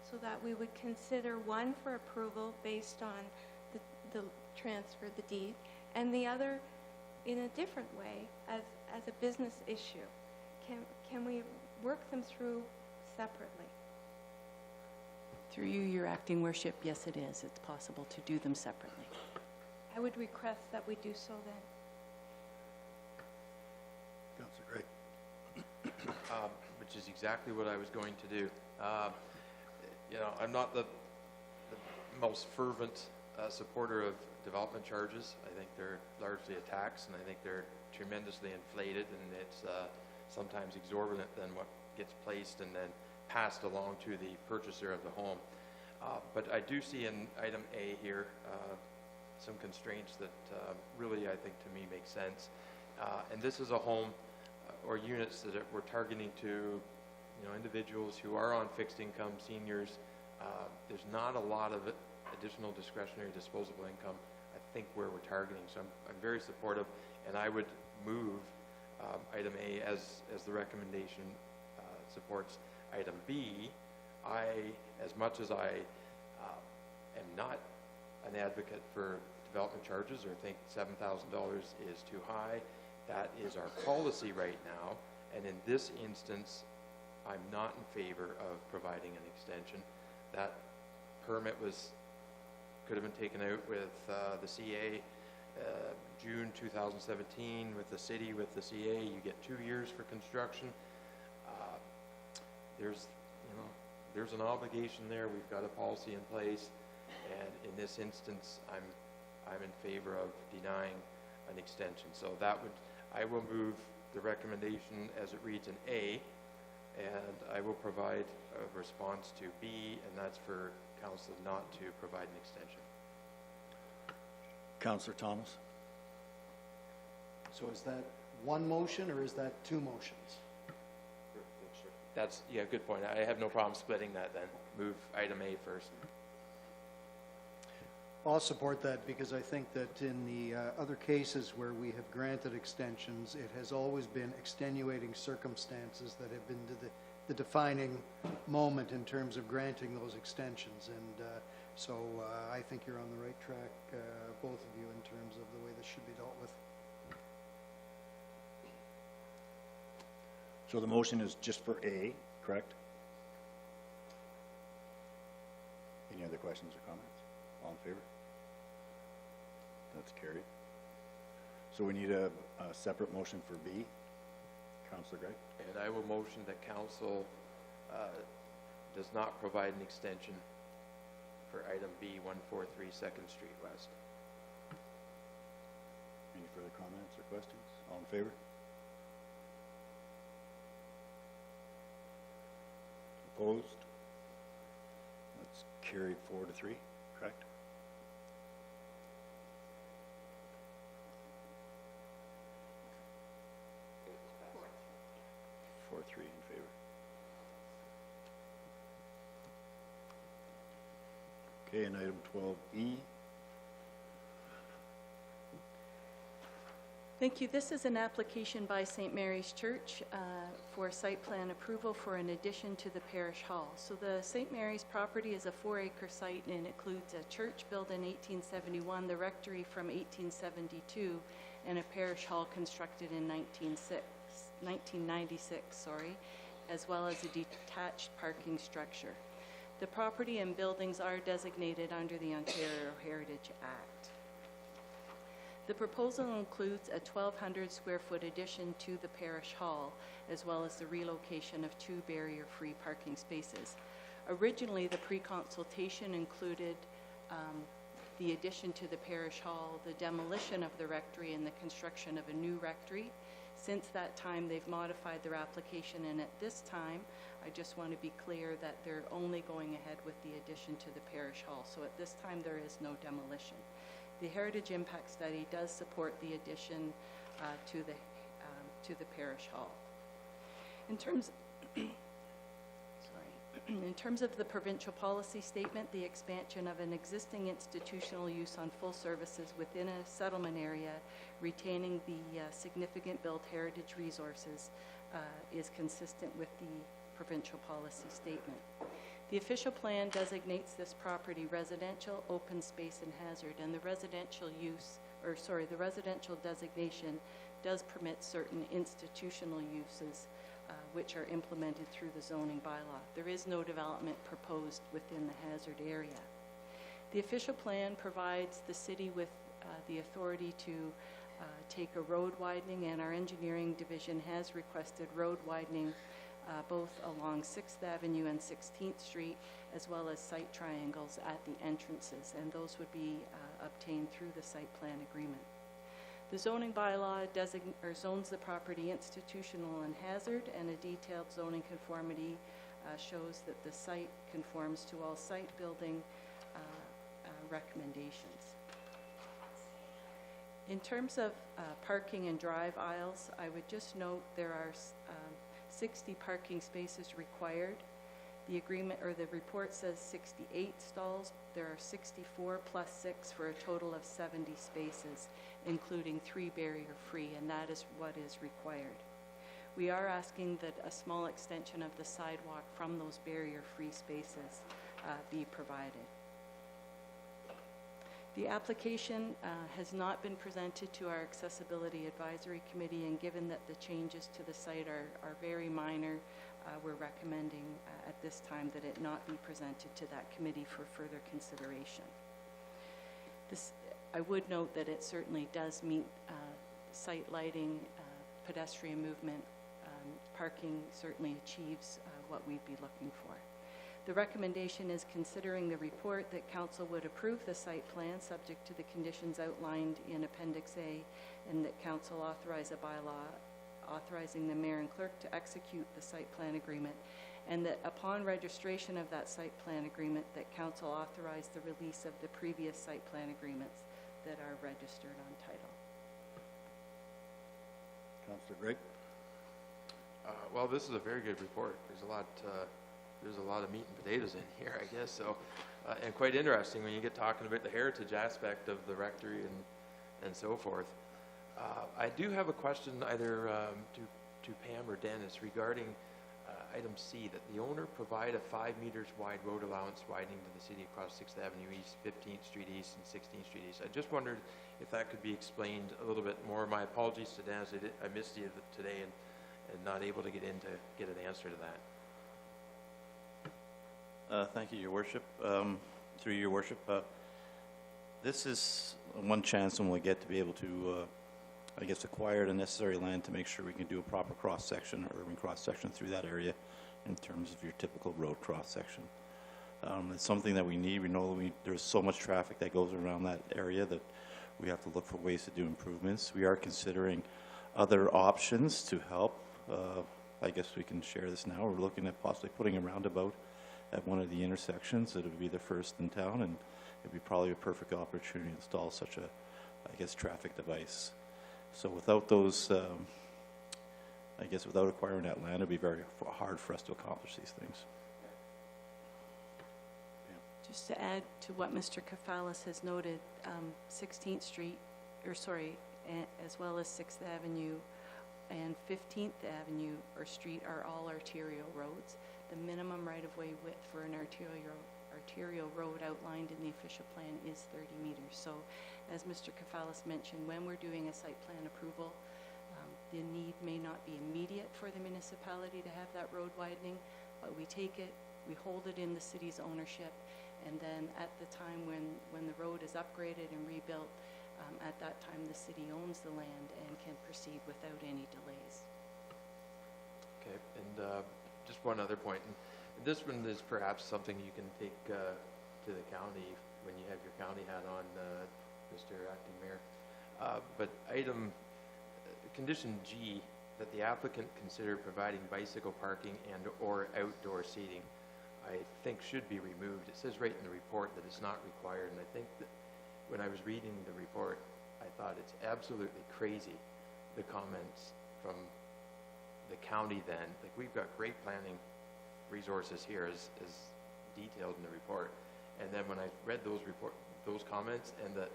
S2: so that we would consider one for approval based on the transfer, the deed, and the other in a different way as a business issue. Can we work them through separately?
S19: Through you, Your Acting Worship, yes, it is. It's possible to do them separately.
S2: I would request that we do so then.
S12: Councillor Gregg.
S11: Which is exactly what I was going to do. You know, I'm not the most fervent supporter of development charges. I think they're largely a tax, and I think they're tremendously inflated, and it's sometimes exorbitant than what gets placed and then passed along to the purchaser of the home. But I do see in item A here some constraints that really, I think, to me make sense. And this is a home or units that we're targeting to, you know, individuals who are on fixed income, seniors. There's not a lot of additional discretionary disposable income, I think, where we're targeting. So I'm very supportive, and I would move item A as the recommendation supports item B. As much as I am not an advocate for development charges or think $7,000 is too high, that is our policy right now, and in this instance, I'm not in favor of providing an extension. That permit could have been taken out with the CA June 2017 with the city, with the CA. You get 2 years for construction. There's an obligation there. We've got a policy in place, and in this instance, I'm in favor of denying an extension. So I will move the recommendation as it reads in A, and I will provide a response to B, and that's for council not to provide an extension.
S1: Councillor Thomas?
S13: So is that one motion or is that two motions?
S11: That's, yeah, good point. I have no problem splitting that then. Move item A first.
S13: I'll support that because I think that in the other cases where we have granted extensions, it has always been extenuating circumstances that have been the defining moment in terms of granting those extensions. And so I think you're on the right track, both of you, in terms of the way this should be dealt with.
S1: So the motion is just for A, correct? Any other questions or comments? All in favor? That's carried. So we need a separate motion for B. Councillor Gregg?
S11: And I will motion that council does not provide an extension for item B, 143 2nd Street West.
S1: Any further comments or questions? All in favor? Opposed? That's carried 4-3, correct? Four, 3 in favor. Okay, and item 12E.
S19: Thank you. This is an application by St. Mary's Church for site plan approval for an addition to the parish hall. So the St. Mary's property is a 4-acre site and includes a church built in 1871, the rectory from 1872, and a parish hall constructed in 1996, as well as a detached parking structure. The property and buildings are designated under the Ontario Heritage Act. The proposal includes a 1,200 square foot addition to the parish hall, as well as the relocation of 2 barrier-free parking spaces. Originally, the pre-consultation included the addition to the parish hall, the demolition of the rectory, and the construction of a new rectory. Since that time, they've modified their application, and at this time, I just want to be clear that they're only going ahead with the addition to the parish hall. So at this time, there is no demolition. The Heritage Impact Study does support the addition to the parish hall. In terms, in terms of the provincial policy statement, the expansion of an existing institutional use on full services within a settlement area, retaining the significant built heritage resources, is consistent with the provincial policy statement. The official plan designates this property residential, open space, and hazard, and the residential designation does permit certain institutional uses which are implemented through the zoning bylaw. There is no development proposed within the hazard area. The official plan provides the city with the authority to take a road widening, and our engineering division has requested road widening both along 6th Avenue and 16th Street, as well as site triangles at the entrances, and those would be obtained through the site plan agreement. The zoning bylaw zones the property institutional and hazard, and a detailed zoning conformity shows that the site conforms to all site building recommendations. In terms of parking and drive aisles, I would just note there are 60 parking spaces required. The agreement or the report says 68 stalls. There are 64 plus 6 for a total of 70 spaces, including 3 barrier-free, and that is what is required. We are asking that a small extension of the sidewalk from those barrier-free spaces be provided. The application has not been presented to our Accessibility Advisory Committee, and given that the changes to the site are very minor, we're recommending at this time that it not be presented to that committee for further consideration. I would note that it certainly does meet site lighting, pedestrian movement, parking certainly achieves what we'd be looking for. The recommendation is, considering the report, that council would approve the site plan subject to the conditions outlined in Appendix A, and that council authorize a bylaw authorizing the mayor and clerk to execute the site plan agreement, and that upon registration of that site plan agreement, that council authorize the release of the previous site plan agreements that are registered on title.
S1: Councillor Gregg?
S11: Well, this is a very good report. There's a lot of meat and potatoes in here, I guess. So, and quite interesting when you get talking about the heritage aspect of the rectory and so forth. I do have a question either to Pam or Dennis regarding item C, that the owner provide a 5 meters wide road allowance widening to the city across 6th Avenue East, 15th Street East, and 16th Street East. I just wondered if that could be explained a little bit more. My apologies to Dennis. I missed you today and not able to get in to get an answer to that.
S20: Thank you, Your Worship. Through Your Worship, this is one chance when we get to be able to, I guess, acquire the necessary land to make sure we can do a proper cross-section, urban cross-section through that area in terms of your typical road cross-section. It's something that we need. We know there's so much traffic that goes around that area that we have to look for ways to do improvements. We are considering other options to help. I guess we can share this now. We're looking at possibly putting a roundabout at one of the intersections. It would be the first in town, and it'd be probably a perfect opportunity to install such a, I guess, traffic device. So without those, I guess without acquiring that land, it'd be very hard for us to accomplish these things.
S19: Just to add to what Mr. Kafalis has noted, 16th Street, as well as 6th Avenue and 15th Avenue or street are all arterial roads. The minimum right-of-way width for an arterial road outlined in the official plan is 30 meters. So, as Mr. Kafalis mentioned, when we're doing a site plan approval, the need may not be immediate for the municipality to have that road widening, but we take it, we hold it in the city's ownership, and then at the time when the road is upgraded and rebuilt, at that time the city owns the land and can proceed without any delays.
S11: Okay, and just one other point. And this one is perhaps something you can take to the county when you have your county hat on, Mr. Acting Mayor. But condition G, that the applicant consider providing bicycle parking and or outdoor seating, I think should be removed. It says right in the report that it's not required, and I think that when I was reading the report, I thought it's absolutely crazy, the comments from the county then. Like, we've got great planning resources here as detailed in the report. And then when I read those comments, and that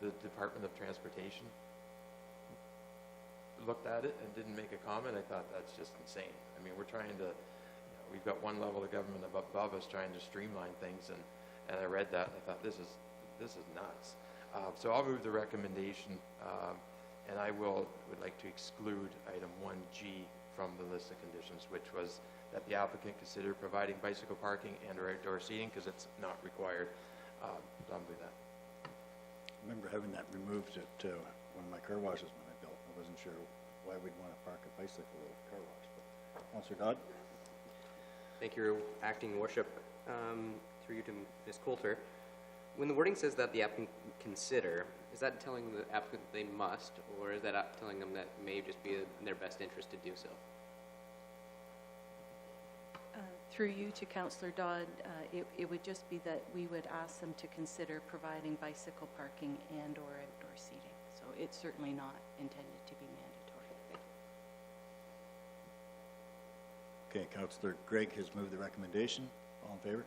S11: the Department of Transportation looked at it and didn't make a comment, I thought that's just insane. I mean, we're trying to, we've got one level of government above us trying to streamline things, and I read that and I thought, this is nuts. So I'll move the recommendation, and I would like to exclude item 1G from the list of conditions, which was that the applicant consider providing bicycle parking and/or outdoor seating, because it's not required. So I'll move that.
S1: I remember having that removed at one of my car washes when I built. I wasn't sure why we'd want to park a bicycle at a car wash. But Councillor Dodd?
S3: Thank you, Acting Worship. Through you to Ms. Coulter. When the wording says that the applicant consider, is that telling the applicant they must, or is that telling them that it may just be in their best interest to do so?
S19: Through you to Councillor Dodd, it would just be that we would ask them to consider providing bicycle parking and/or outdoor seating. So it's certainly not intended to be mandatory.
S1: Okay, Councillor Gregg has moved the recommendation. All in favor?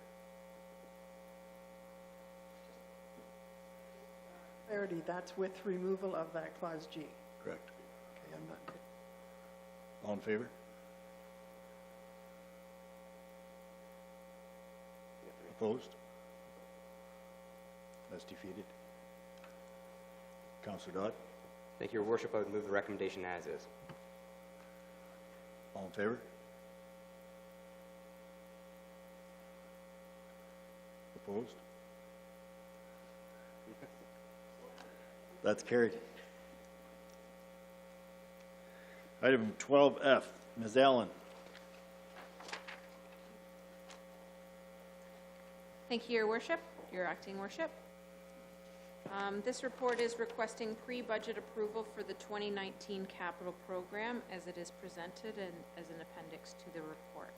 S4: Clarity, that's with removal of that clause G.
S1: Correct.
S4: Okay, I'm not good.
S1: All in favor? Opposed? That's defeated. Councillor Dodd?
S3: Thank you, Your Worship. I would move the recommendation as is.
S1: All in favor? Opposed? That's carried. Item 12F, Ms. Allen.
S21: Thank you, Your Worship, Your Acting Worship. This report is requesting pre-budget approval for the 2019 capital program as it is presented and as an appendix to the report.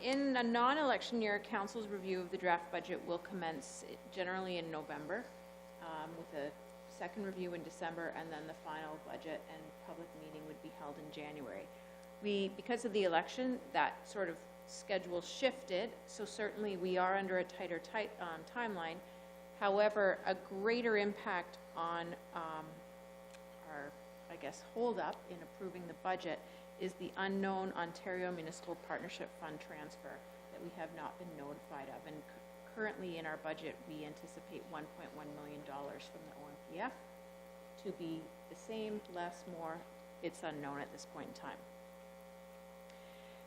S21: In a non-election year, Council's review of the draft budget will commence generally in November with a second review in December, and then the final budget and public meeting would be held in January. Because of the election, that sort of schedule shifted, so certainly we are under a tighter timeline. However, a greater impact on our, I guess, hold-up in approving the budget is the unknown Ontario Municipal Partnership Fund transfer that we have not been notified of. And currently in our budget, we anticipate $1.1 million from the OMPF to be the same, less, more. It's unknown at this point in time.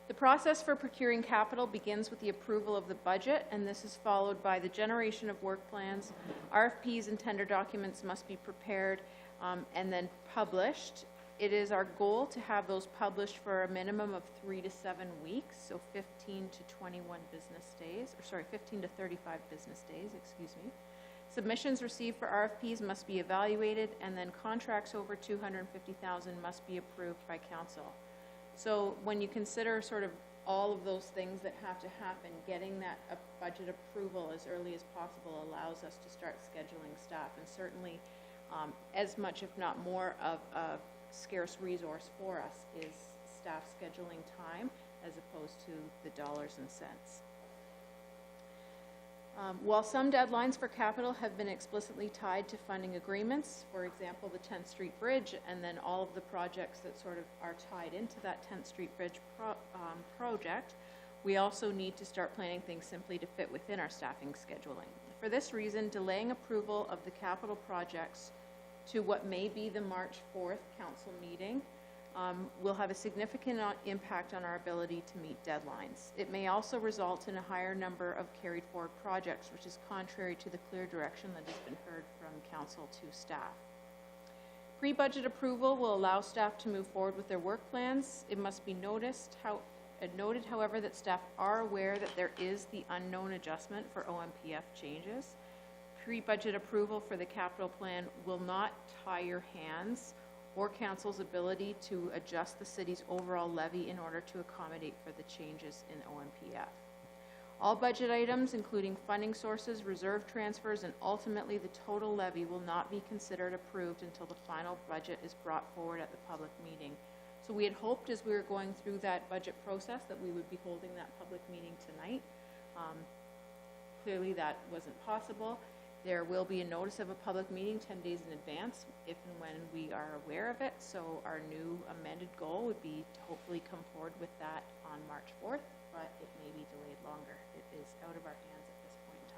S21: The process for procuring capital begins with the approval of the budget, and this is followed by the generation of work plans. RFPs and tender documents must be prepared and then published. It is our goal to have those published for a minimum of 3 to 7 weeks, so 15 to 21 business days, or sorry, 15 to 35 business days, excuse me. Submissions received for RFPs must be evaluated, and then contracts over $250,000 must be approved by council. So when you consider sort of all of those things that have to happen, getting that budget approval as early as possible allows us to start scheduling staff, and certainly as much, if not more, of a scarce resource for us is staff scheduling time as opposed to the dollars and cents. While some deadlines for capital have been explicitly tied to funding agreements, for example, the 10th Street Bridge, and then all of the projects that sort of are tied into that 10th Street Bridge project, we also need to start planning things simply to fit within our staffing scheduling. For this reason, delaying approval of the capital projects to what may be the March 4th council meeting will have a significant impact on our ability to meet deadlines. It may also result in a higher number of carried forward projects, which is contrary to the clear direction that has been heard from council to staff. Pre-budget approval will allow staff to move forward with their work plans. It must be noted, however, that staff are aware that there is the unknown adjustment for OMPF changes. Pre-budget approval for the capital plan will not tie your hands or council's ability to adjust the city's overall levy in order to accommodate for the changes in OMPF. All budget items, including funding sources, reserve transfers, and ultimately the total levy, will not be considered approved until the final budget is brought forward at the public meeting. So we had hoped as we were going through that budget process that we would be holding that public meeting tonight. Clearly that wasn't possible. There will be a notice of a public meeting 10 days in advance, if and when we are aware of it. So our new amended goal would be to hopefully come forward with that on March 4th, but it may be delayed longer. It is out of our hands at this point in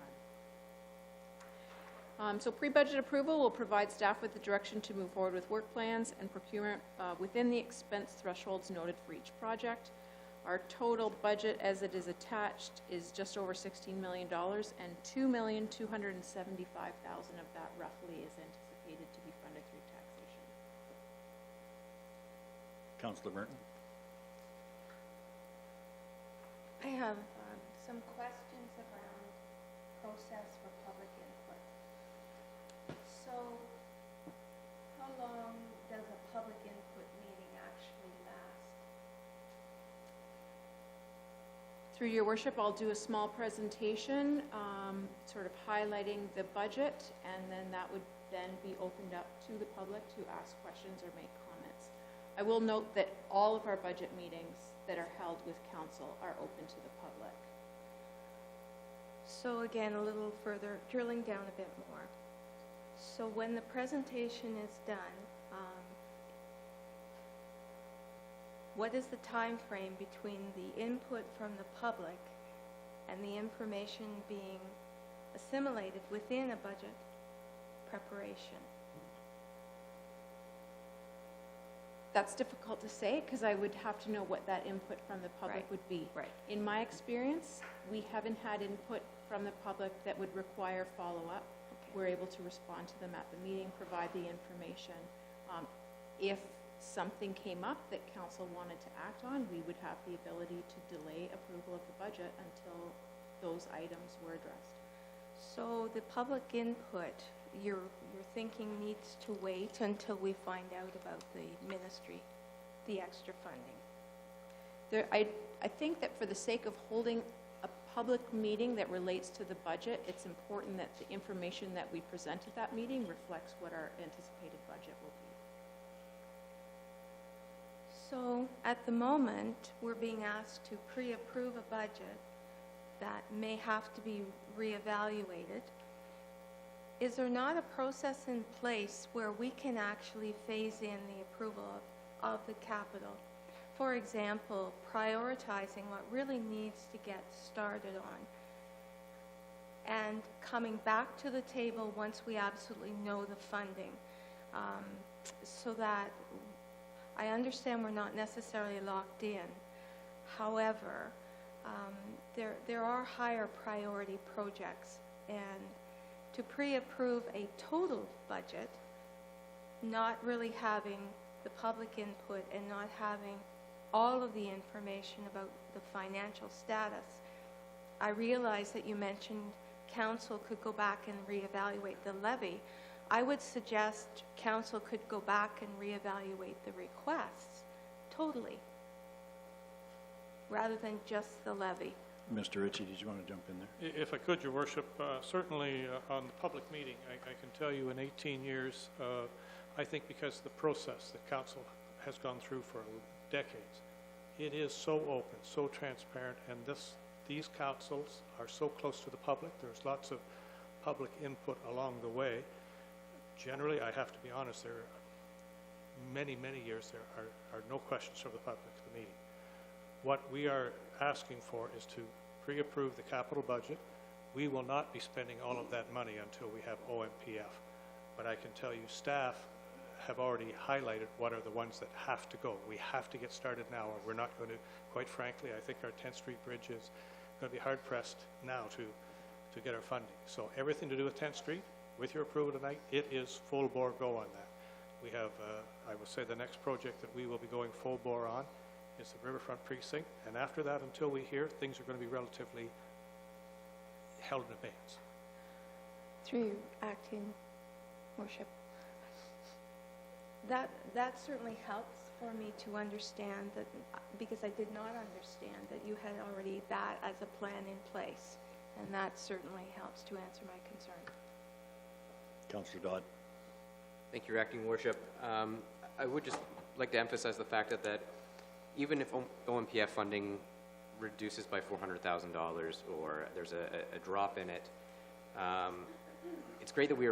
S21: time. So pre-budget approval will provide staff with the direction to move forward with work plans and procurement within the expense thresholds noted for each project. Our total budget as it is attached is just over $16 million, and $2,275,000 of that roughly is anticipated to be funded through taxation.
S1: Councillor Merton?
S2: I have some questions around process for public input. So, how long does a public input meeting actually last?
S21: Through your worship, I'll do a small presentation, sort of highlighting the budget, and then that would then be opened up to the public to ask questions or make comments. I will note that all of our budget meetings that are held with council are open to the public.
S2: So again, a little further, drilling down a bit more. So when the presentation is done, what is the time frame between the input from the public and the information being assimilated within a budget preparation?
S21: That's difficult to say because I would have to know what that input from the public would be.
S2: Right.
S21: In my experience, we haven't had input from the public that would require follow-up. We're able to respond to them at the meeting, provide the information. If something came up that council wanted to act on, we would have the ability to delay approval of the budget until those items were addressed.
S2: So the public input, your thinking needs to wait until we find out about the ministry, the extra funding.
S21: I think that for the sake of holding a public meeting that relates to the budget, it's important that the information that we present at that meeting reflects what our anticipated budget will be.
S2: So at the moment, we're being asked to pre-approve a budget that may have to be reevaluated. Is there not a process in place where we can actually phase in the approval of the capital? For example, prioritizing what really needs to get started on and coming back to the table once we absolutely know the funding, so that I understand we're not necessarily locked in. However, there are higher priority projects, and to pre-approve a total budget, not really having the public input and not having all of the information about the financial status. I realize that you mentioned council could go back and reevaluate the levy. I would suggest council could go back and reevaluate the requests totally, rather than just the levy.
S1: Mr. Ritchie, did you want to jump in there?
S16: If I could, Your Worship, certainly on the public meeting, I can tell you in 18 years, I think because the process that council has gone through for decades, it is so open, so transparent, and these councils are so close to the public. There's lots of public input along the way. Generally, I have to be honest, there are many, many years there are no questions from the public at the meeting. What we are asking for is to pre-approve the capital budget. We will not be spending all of that money until we have OMPF. But I can tell you staff have already highlighted what are the ones that have to go. We have to get started now, or we're not going to, quite frankly, I think our 10th Street Bridge is going to be hard-pressed now to get our funding. So everything to do with 10th Street, with your approval tonight, it is full bore go on that. We have, I will say the next project that we will be going full bore on is the Riverfront Precinct, and after that, until we hear, things are going to be relatively held in abeyance.
S2: Through your acting worship. That certainly helps for me to understand that, because I did not understand that you had already that as a plan in place, and that certainly helps to answer my concern.
S1: Councillor Dodd.
S3: Thank you, Your Acting Worship. I would just like to emphasize the fact that even if OMPF funding reduces by $400,000 or there's a drop in it, it's great that we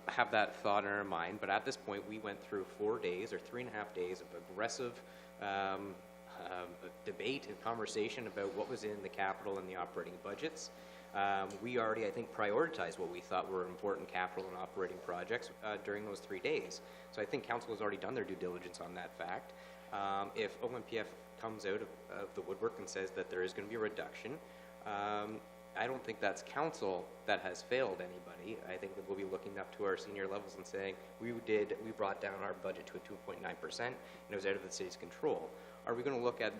S3: have that thought in our mind, but at this point, we went through 4 days or 3.5 days of aggressive debate and conversation about what was in the capital and the operating budgets. We already, I think, prioritized what we thought were important capital and operating projects during those 3 days. So I think council has already done their due diligence on that fact. If OMPF comes out of the woodwork and says that there is going to be a reduction, I don't think that's council that has failed anybody. I think that we'll be looking up to our senior levels and saying, we brought down our budget to a 2.9%, and it was out of the city's control. Are we going to look at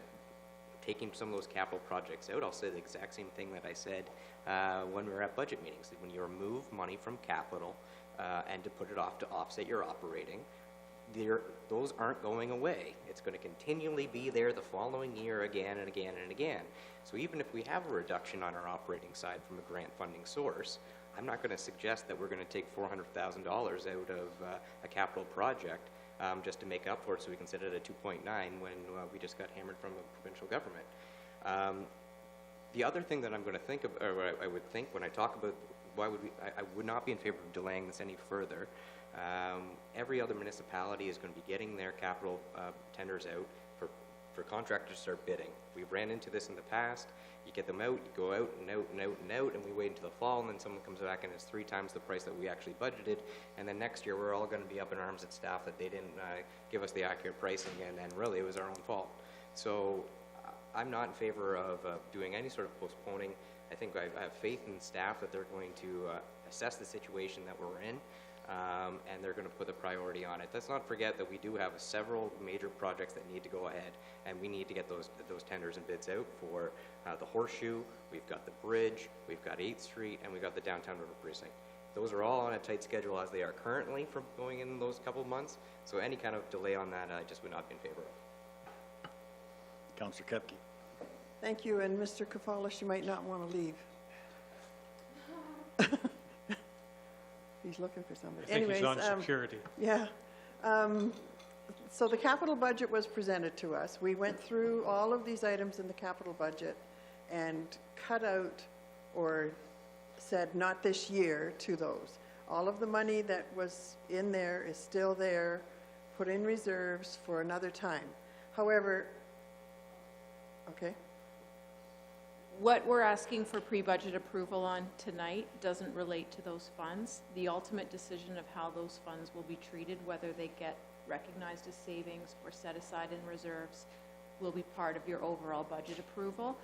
S3: taking some of those capital projects out? I'll say the exact same thing that I said when we were at budget meetings. When you remove money from capital and to put it off to offset your operating, those aren't going away. It's going to continually be there the following year again and again and again. So even if we have a reduction on our operating side from a grant funding source, I'm not going to suggest that we're going to take $400,000 out of a capital project just to make up for it so we can sit at a 2.9 when we just got hammered from a provincial government. The other thing that I'm going to think of, or I would think when I talk about why would I would not be in favor of delaying this any further. Every other municipality is going to be getting their capital tenders out for contractors to start bidding. We've ran into this in the past. You get them out, you go out and out and out and out, and we wait until the fall, and then someone comes back and it's 3 times the price that we actually budgeted, and then next year we're all going to be up in arms at staff that they didn't give us the accurate pricing, and really it was our own fault. So I'm not in favor of doing any sort of postponing. I think I have faith in staff that they're going to assess the situation that we're in, and they're going to put the priority on it. Let's not forget that we do have several major projects that need to go ahead, and we need to get those tenders and bids out for the Horseshoe, we've got the bridge, we've got 8th Street, and we've got the Downtown River Precinct. Those are all on a tight schedule as they are currently for going in those couple of months, so any kind of delay on that I just would not be in favor of.
S1: Councillor Kepke.
S4: Thank you, and Mr. Kafalis, you might not want to leave. He's looking for somebody.
S16: I think he's on security.
S4: Yeah. So the capital budget was presented to us. We went through all of these items in the capital budget and cut out or said not this year to those. All of the money that was in there is still there, put in reserves for another time. However, okay.
S21: What we're asking for pre-budget approval on tonight doesn't relate to those funds. The ultimate decision of how those funds will be treated, whether they get recognized as savings or set aside in reserves, will be part of your overall budget approval.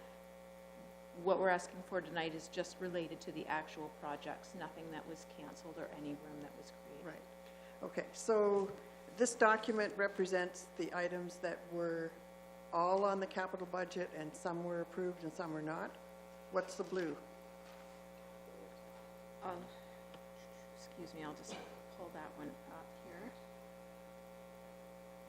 S21: What we're asking for tonight is just related to the actual projects, nothing that was canceled or any room that was created.
S4: Right. Okay, so this document represents the items that were all on the capital budget, and some were approved and some were not. What's the blue?
S21: Excuse me, I'll just pull that one up here.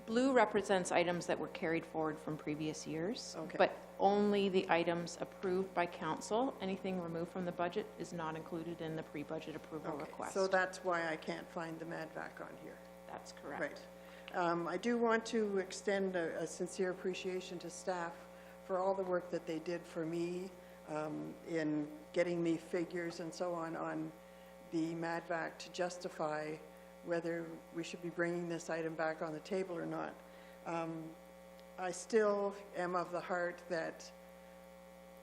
S21: Blue represents items that were carried forward from previous years,
S4: Okay.
S21: but only the items approved by council. Anything removed from the budget is not included in the pre-budget approval
S4: Okay,
S21: request.
S4: so that's why I can't find the MADVAC on here.
S21: That's correct.
S4: Right. I do want to extend a sincere appreciation to staff for all the work that they did for me in getting me figures and so on the MADVAC to justify whether we should be bringing this item back on the table or not. I still am of the heart that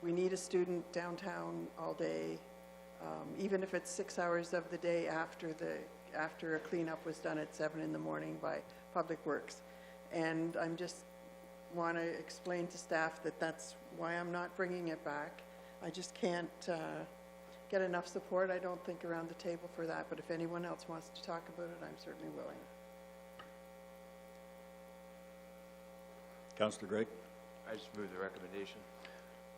S4: we need a student downtown all day, even if it's 6 hours of the day after a cleanup was done at 7 in the morning by Public Works. And I'm just want to explain to staff that that's why I'm not bringing it back. I just can't get enough support, I don't think, around the table for that, but if anyone else wants to talk about it, I'm certainly willing.
S1: Councillor Gregg.
S11: I just move the recommendation.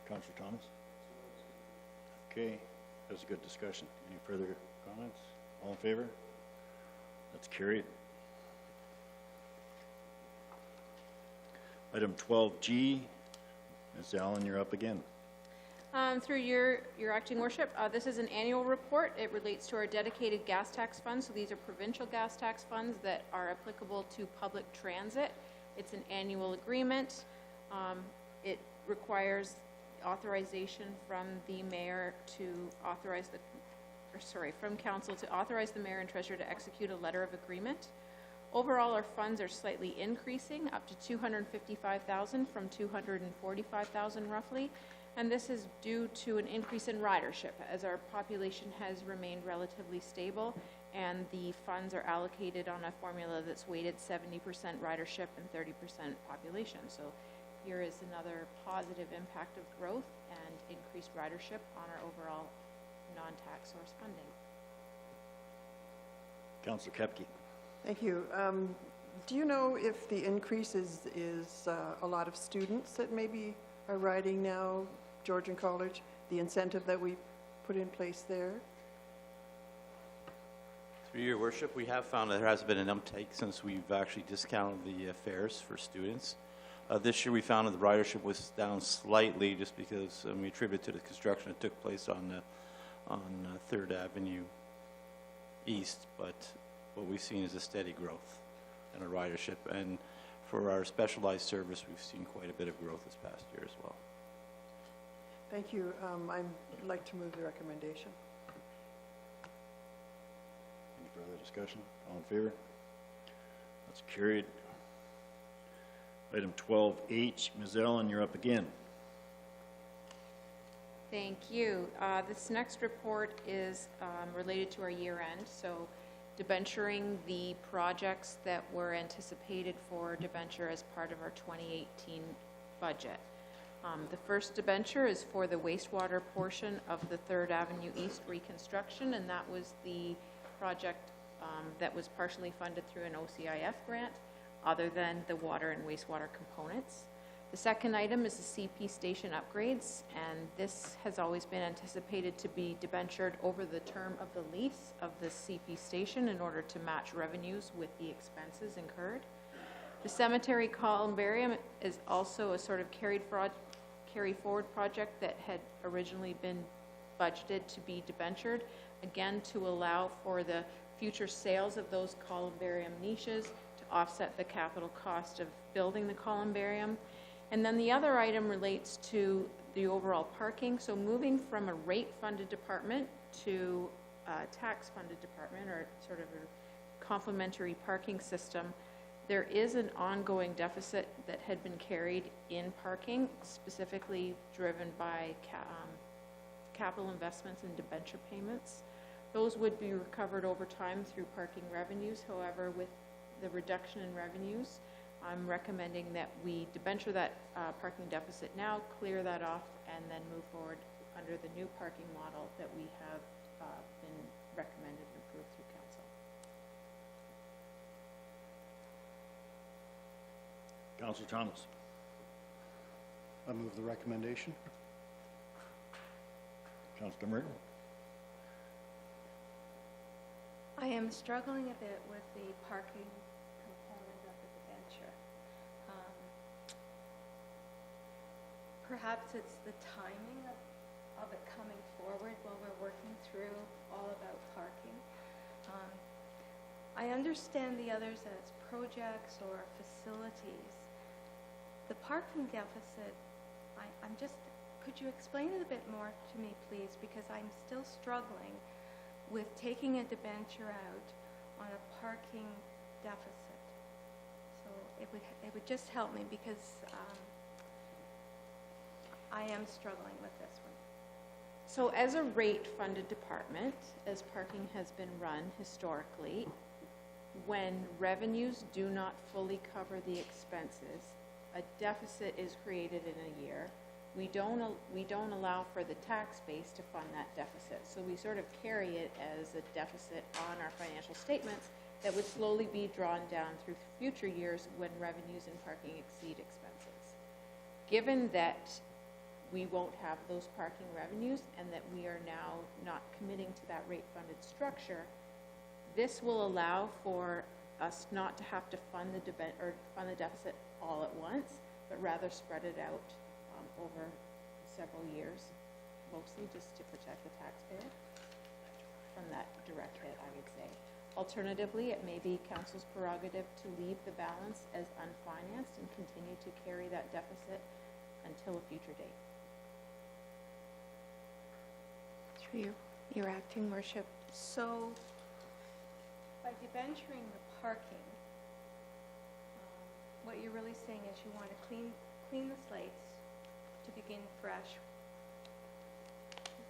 S1: Councillor Thomas. Okay, that was a good discussion. Any further comments? All in favor? That's carried. Item 12G. Ms. Allen, you're up again.
S21: Through your acting worship, this is an annual report. It relates to our dedicated gas tax funds. So these are provincial gas tax funds that are applicable to public transit. It's an annual agreement. It requires authorization from the mayor to authorize the from council to authorize the mayor and treasurer to execute a letter of agreement. Overall, our funds are slightly increasing, up to 255,000 from 245,000 roughly, and this is due to an increase in ridership as our population has remained relatively stable, and the funds are allocated on a formula that's weighted 70% ridership and 30% population. So here is another positive impact of growth and increased ridership on our overall non-tax source funding.
S1: Councillor Kepke.
S4: Thank you. Do you know if the increase is a lot of students that maybe are riding now, Georgian College, the incentive that we put in place there?
S20: Through your worship, we have found that there has been an uptake since we've actually discounted the fares for students. This year we found that the ridership was down slightly just because we attribute to the construction that took place on 3rd Avenue East, but what we've seen is a steady growth in our ridership, and for our specialized service we've seen quite a bit of growth this past year as well.
S4: Thank you. I'd like to move the recommendation.
S1: Any further discussion? All in favor? That's carried. Item 12H, Ms. Ellen, you're up again.
S21: Thank you. This next report is related to our year end, so debenturing the projects that were anticipated for debenture as part of our 2018 budget. The first debenture is for the wastewater portion of the 3rd Avenue East reconstruction, and that was the project that was partially funded through an OCIF grant, other than the water and wastewater components. The second item is the CP station upgrades, and this has always been anticipated to be debentured over the term of the lease of the CP station in order to match revenues with the expenses incurred. The cemetery columbarium is also a sort of carry forward project that had originally been budgeted to be debentured, again to allow for the future sales of those columbarium niches to offset the capital cost of building the columbarium. And then the other item relates to the overall parking. So moving from a rate-funded department to a tax-funded department, or sort of a complementary parking system, there is an ongoing deficit that had been carried in parking, specifically driven by capital investments and debenture payments. Those would be recovered over time through parking revenues. However, with the reduction in revenues, I'm recommending that we debenture that parking deficit now, clear that off, and then move forward under the new parking model that we have been recommended and approved through council.
S1: Councillor Thomas.
S13: I move the recommendation.
S1: Councillor Merton.
S2: I am struggling a bit with the parking component of the debenture. Perhaps it's the timing of it coming forward while we're working through all about parking. I understand the others as projects or facilities. The parking deficit, could you explain it a bit more to me, please? Because I'm still struggling with taking a debenture out on a parking deficit. So it would just help me, because I am struggling with this one.
S21: So as a rate-funded department, as parking has been run historically, when revenues do not fully cover the expenses, a deficit is created in a year. We don't allow for the tax base to fund that deficit. So we sort of carry it as a deficit on our financial statements that would slowly be drawn down through future years when revenues in parking exceed expenses. Given that we won't have those parking revenues and that we are now not committing to that rate-funded structure, this will allow for us not to have to fund the deficit all at once, but rather spread it out over several years, mostly just to protect the taxpayer from that direct hit, I would say. Alternatively, it may be council's prerogative to leave the balance as unfinanced and continue to carry that deficit until a future date.
S2: Through you. Your Acting Worship, so by debenturing the parking, what you're really saying is you want to clean the slates to begin fresh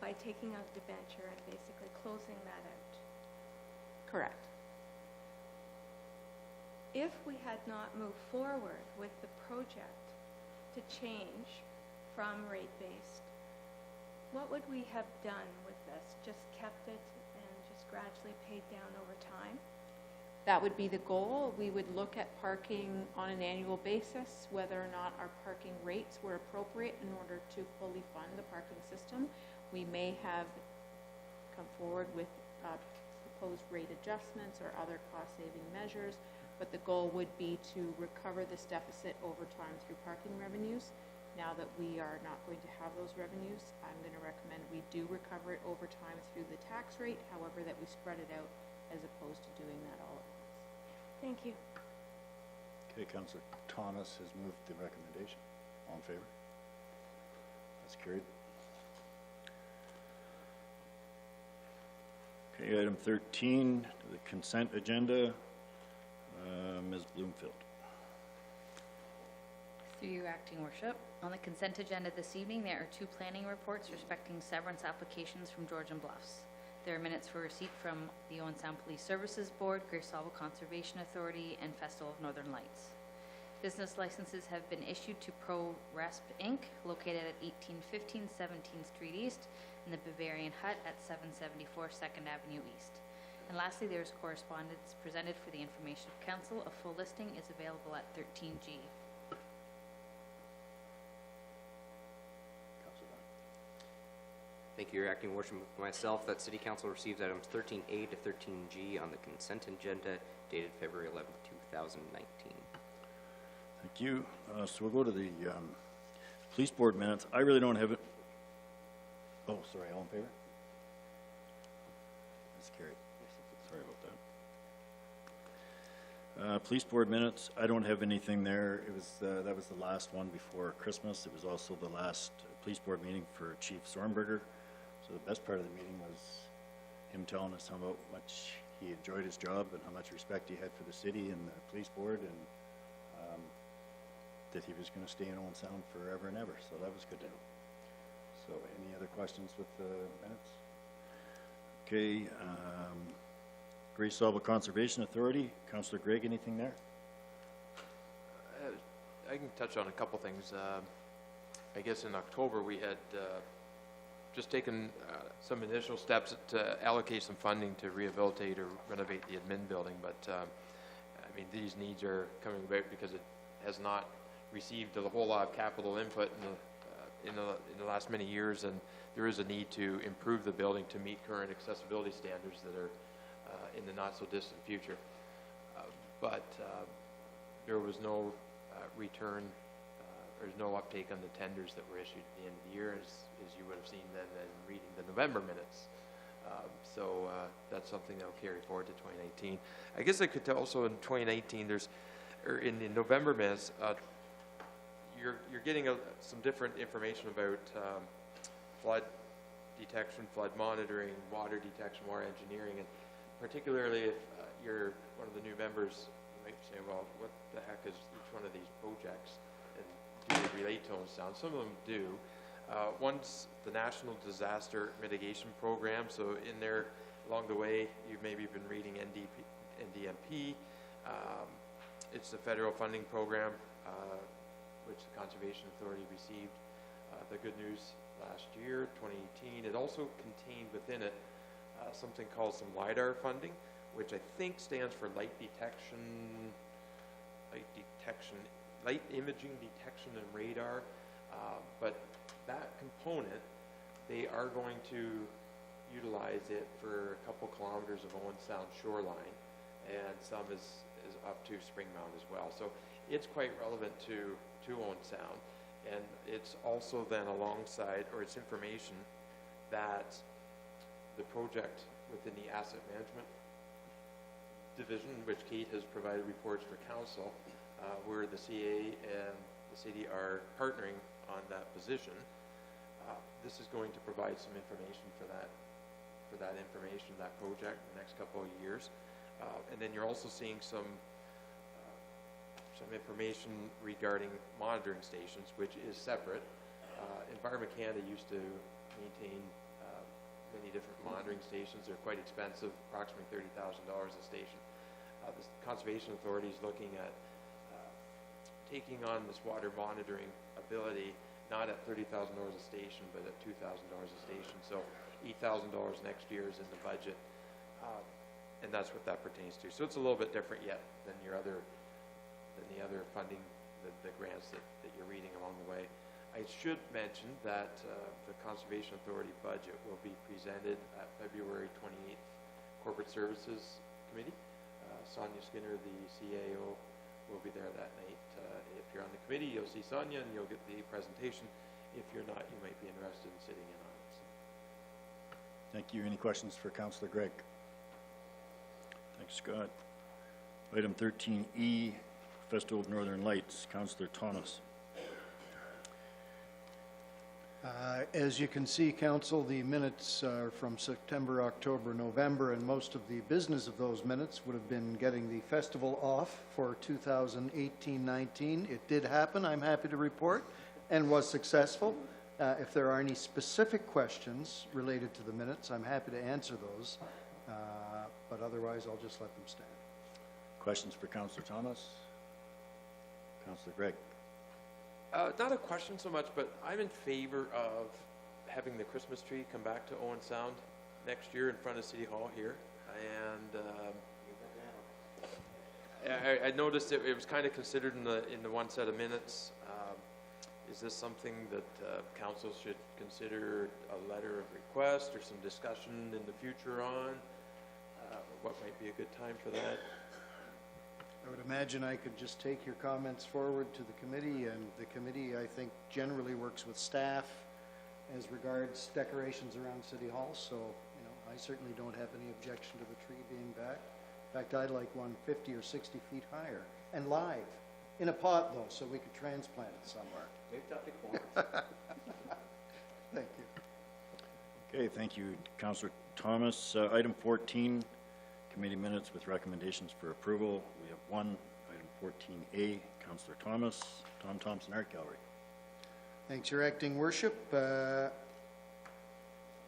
S2: by taking out the debenture and basically closing that out.
S21: Correct.
S2: If we had not moved forward with the project to change from rate-based, what would we have done with this? Just kept it and just gradually paid down over time?
S21: That would be the goal. We would look at parking on an annual basis, whether or not our parking rates were appropriate in order to fully fund the parking system. We may have come forward with proposed rate adjustments or other cost-saving measures, but the goal would be to recover this deficit over time through parking revenues. Now that we are not going to have those revenues, I'm going to recommend we do recover it over time through the tax rate, however, that we spread it out as opposed to doing that all at once.
S2: Thank you.
S6: Okay, Councillor Thomas has moved the recommendation. All in favor? That's carried.
S1: Okay, item 13, the consent agenda. Ms. Bloomfield.
S18: Through your acting worship, on the consent agenda this evening, there are 2 planning reports respecting severance applications from Georgian Bluffs. There are minutes for receipt from the Owen Sound Police Services Board, Grace Sawville Conservation Authority, and Festival of Northern Lights. Business licenses have been issued to Pro Resp Inc., located at 1815 17th Street East, and the Bavarian Hut at 774 2nd Avenue East. And lastly, there is correspondence presented for the information of council. A full listing is available at 13G.
S3: Thank you, Your Acting Worship. Myself, that City Council receives items 13A to 13G on the consent agenda dated February 11th, 2019.
S1: Thank you. So we'll go to the police board minutes. I really don't have it. Oh, sorry, all in favor? That's carried. Sorry about that. Police board minutes, I don't have anything there. It was, that was the last one before Christmas. It was also the last police board meeting for Chief Zornberger. So the best part of the meeting was him telling us how much he enjoyed his job and how much respect he had for the city and the police board, and that he was going to stay in Owen Sound forever and ever. So that was good to know. So any other questions with the minutes? Okay, Grace Sawville Conservation Authority, Councillor Gregg, anything there?
S11: I can touch on a couple things. I guess in October we had just taken some initial steps to allocate some funding to rehabilitate or renovate the admin building, but I mean, these needs are coming about because it has not received a whole lot of capital input in the last many years, and there is a need to improve the building to meet current accessibility standards that are in the not so distant future. But there was no return. There's no uptake on the tenders that were issued at the end of the year, as you would have seen then in reading the November minutes. So that's something that will carry forward to 2019. I guess I could tell also in 2019, in the November minutes, you're getting some different information about flood detection, flood monitoring, water detection, water engineering, and particularly if you're one of the new members, you might say, well, what the heck is each one of these projects? Do they relate to Owen Sound? Some of them do. One's the National Disaster Mitigation Program. So in there, along the way, you've maybe been reading NDMP. It's the federal funding program, which the Conservation Authority received. The good news last year, 2018, it also contained within it something called some LIDAR funding, which I think stands for light imaging detection and radar, but that component, they are going to utilize it for a couple kilometers of Owen Sound shoreline, and some is up to Spring Mound as well. So it's quite relevant to Owen Sound, and it's also then alongside, or it's information that the project within the asset management division, which Kate has provided reports for council, where the CA and the city are partnering on that position. This is going to provide some information for that for that information, that project, in the next couple of years. And then you're also seeing some information regarding monitoring stations, which is separate. Environment Canada used to maintain many different monitoring stations. They're quite expensive, approximately $30,000 a station. The Conservation Authority is looking at taking on this water monitoring ability, not at $30,000 a station, but at $2,000 a station. So $8,000 next year is in the budget, and that's what that pertains to. So it's a little bit different yet than the other funding, the grants that you're reading along the way. I should mention that the Conservation Authority budget will be presented at February 28th Corporate Services Committee. Sonia Skinner, the CAO, will be there that night. If you're on the committee, you'll see Sonia and you'll get the presentation. If you're not, you might be interested in sitting in on it. So.
S1: Thank you. Any questions for Councillor Gregg? Thanks, Scott. Item 13E, Festival of Northern Lights, Councillor Thomas.
S13: As you can see, Council, the minutes are from September, October, November, and most of the business of those minutes would have been getting the festival off for 2018-19. It did happen, I'm happy to report, and was successful. If there are any specific questions related to the minutes, I'm happy to answer those, but otherwise I'll just let them stand.
S1: Questions for Councillor Thomas? Councillor Gregg.
S11: Not a question so much, but I'm in favor of having the Christmas tree come back to Owen Sound next year in front of City Hall here. And I noticed it was kind of considered in the one set of minutes. Is this something that council should consider a letter of request or some discussion in the future on? What might be a good time for that?
S13: I would imagine I could just take your comments forward to the committee, and the committee, I think, generally works with staff as regards decorations around City Hall, so, you know, I certainly don't have any objection to the tree being back. In fact, I'd like one 50 or 60 feet higher, and live, in a pot, though, so we could transplant it somewhere. Thank you.
S1: Okay, thank you, Councillor Thomas. Item 14, committee minutes with recommendations for approval. We have one, item 14A, Councillor Thomas, Tom Thompson Art Gallery.
S13: Thanks, Your Acting Worship.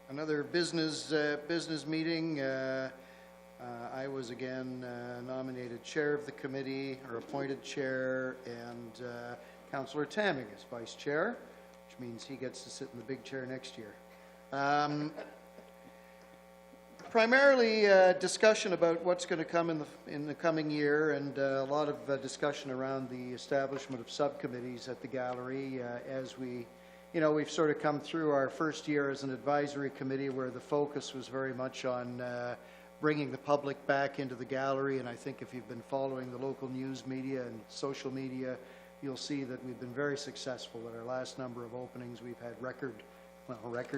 S13: Another business meeting. I was again nominated chair of the committee, or appointed chair, and Councillor Tamming is vice chair, which means he gets to sit in the big chair next year. Primarily discussion about what's going to come in the coming year, and a lot of discussion around the establishment of subcommittees at the gallery. As we, we've sort of come through our first year as an advisory committee where the focus was very much on bringing the public back into the gallery, and I think if you've been following the local news media and social media, you'll see that we've been very successful. At our last number of openings, we've had record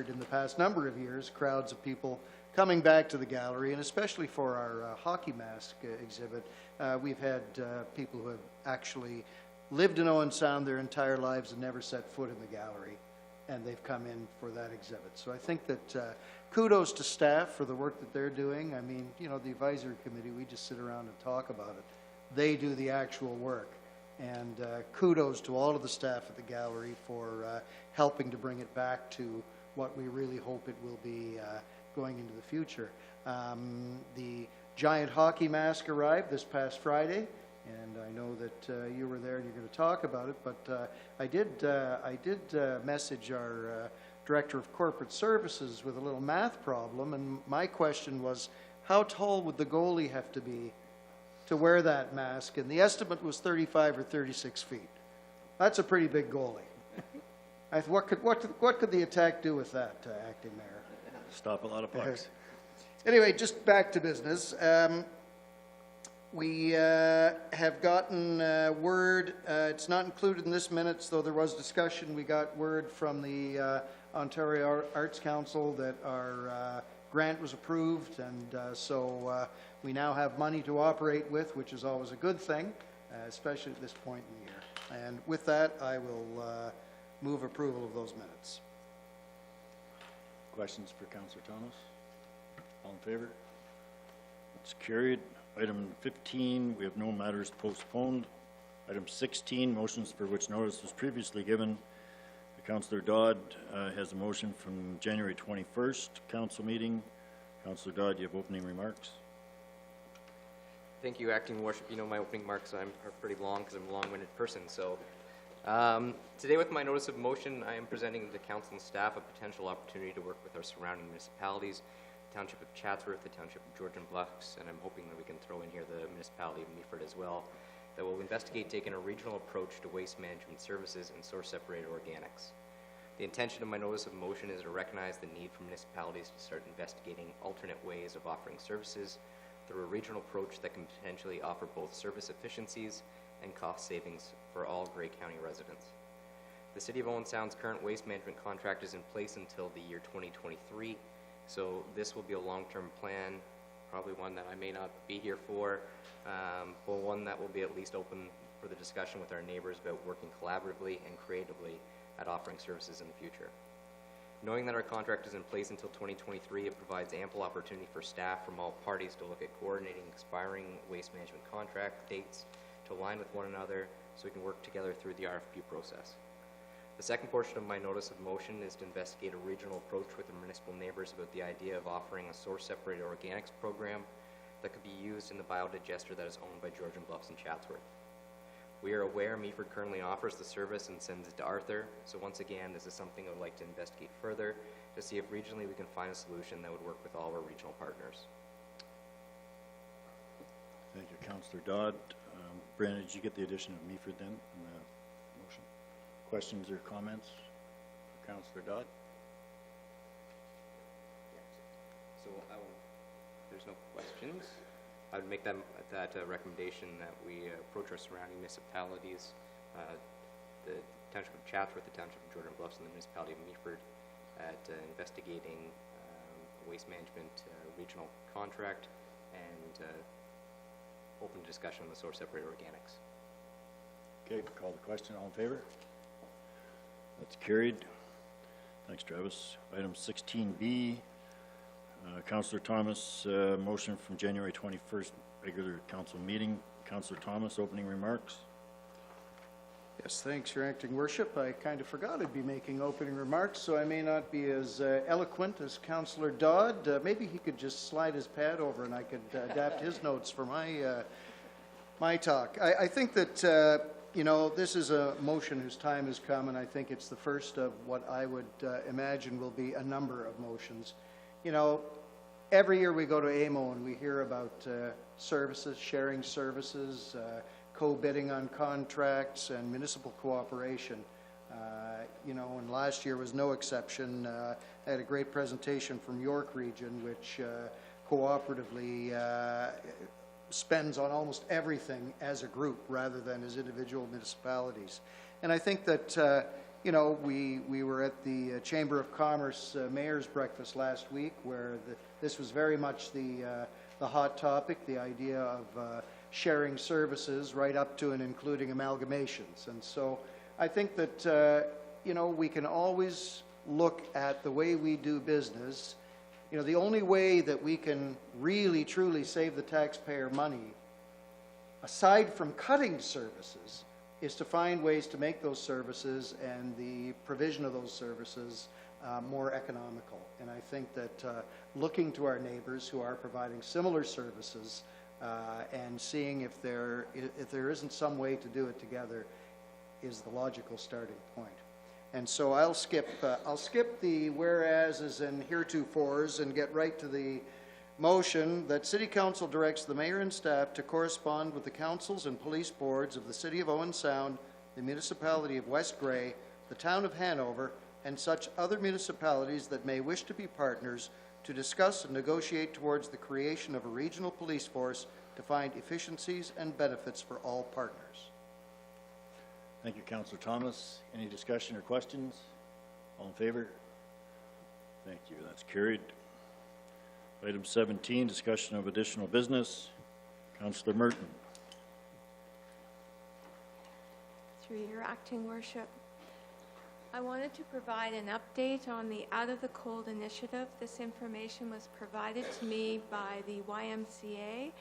S13: in the past number of years, crowds of people coming back to the gallery, and especially for our hockey mask exhibit, we've had people who have actually lived in Owen Sound their entire lives and never set foot in the gallery, and they've come in for that exhibit. So I think that kudos to staff for the work that they're doing. I mean, the advisory committee, we just sit around and talk about it. They do the actual work. And kudos to all of the staff at the gallery for helping to bring it back to what we really hope it will be going into the future. The giant hockey mask arrived this past Friday, and I know that you were there and you're going to talk about it, but I did message our Director of Corporate Services with a little math problem, and my question was, how tall would the goalie have to be to wear that mask? And the estimate was 35 or 36 feet. That's a pretty big goalie. What could the attack do with that, Acting Mayor?
S1: Stop a lot of pucks.
S13: Anyway, just back to business. We have gotten word, it's not included in this minutes, though there was discussion. We got word from the Ontario Arts Council that our grant was approved, and so we now have money to operate with, which is always a good thing, especially at this point in the year. And with that, I will move approval of those minutes.
S1: Questions for Councillor Thomas? All in favor? That's carried. Item 15, we have no matters postponed. Item 16, motions for which notice was previously given. Councillor Dodd has a motion from January 21st council meeting. Councillor Dodd, you have opening remarks.
S3: Thank you, Acting Worship. You know my opening remarks are pretty long because I'm a long-winded person. So today with my notice of motion, I am presenting to the council and staff a potential opportunity to work with our surrounding municipalities, the Township of Chatsworth, the Township of Georgian Bluffs, and I'm hoping that we can throw in here the municipality of Meaford as well, that will investigate taking a regional approach to waste management services and source-separated organics. The intention of my notice of motion is to recognize the need for municipalities to start investigating alternate ways of offering services through a regional approach that can potentially offer both service efficiencies and cost savings for all Grey County residents. The City of Owen Sound's current waste management contract is in place until the year 2023, so this will be a long-term plan, probably one that I may not be here for, but one that will be at least open for the discussion with our neighbors about working collaboratively and creatively at offering services in the future. Knowing that our contract is in place until 2023, it provides ample opportunity for staff from all parties to look at coordinating expiring waste management contract dates to align with one another so we can work together through the RFP process. The second portion of my notice of motion is to investigate a regional approach with the municipal neighbors about the idea of offering a source-separated organics program that could be used in the biodigester that is owned by Georgian Bluffs and Chatsworth. We are aware Meaford currently offers the service and sends it to Arthur, so once again, this is something I would like to investigate further to see if regionally we can find a solution that would work with all of our regional partners.
S1: Thank you, Councillor Dodd. Brandon, did you get the addition of Meaford then in the motion? Questions or comments for Councillor Dodd?
S3: So there's no questions. I would make that recommendation that we approach our surrounding municipalities, the Township of Chatsworth, the Township of Georgian Bluffs, and the municipality of Meaford at investigating waste management regional contract and open discussion on the source-separated organics.
S1: Okay, call the question. All in favor? That's carried. Thanks, Travis. Item 16B. Councillor Thomas, motion from January 21st regular council meeting. Councillor Thomas, opening remarks.
S13: Yes, thanks, Your Acting Worship. I kind of forgot I'd be making opening remarks, so I may not be as eloquent as Councillor Dodd. Maybe he could just slide his pad over and I could adapt his notes for my talk. I think that, you know, this is a motion whose time has come, and I think it's the first of what I would imagine will be a number of motions. You know, every year we go to AMO and we hear about services, sharing services, co-bidding on contracts, and municipal cooperation. You know, and last year was no exception. I had a great presentation from York Region, which cooperatively spends on almost everything as a group rather than as individual municipalities. And I think that you know, we were at the Chamber of Commerce Mayor's Breakfast last week, where this was very much the hot topic, the idea of sharing services right up to and including amalgamations. And so I think that, you know, we can always look at the way we do business. You know, the only way that we can really, truly save the taxpayer money, aside from cutting services, is to find ways to make those services and the provision of those services more economical. And I think that looking to our neighbors who are providing similar services and seeing if there isn't some way to do it together is the logical starting point. And so I'll skip the whereases and heretofores and get right to the motion that City Council directs the Mayor and staff to correspond with the councils and police boards of the City of Owen Sound, the municipality of West Grey, the town of Hanover, and such other municipalities that may wish to be partners to discuss and negotiate towards the creation of a regional police force to find efficiencies and benefits for all partners.
S1: Thank you, Councillor Thomas. Any discussion or questions? All in favor? Thank you. That's carried. Item 17, discussion of additional business. Councillor Merton.
S2: Through your acting worship. I wanted to provide an update on the Out of the Cold initiative. This information was provided to me by the YMCA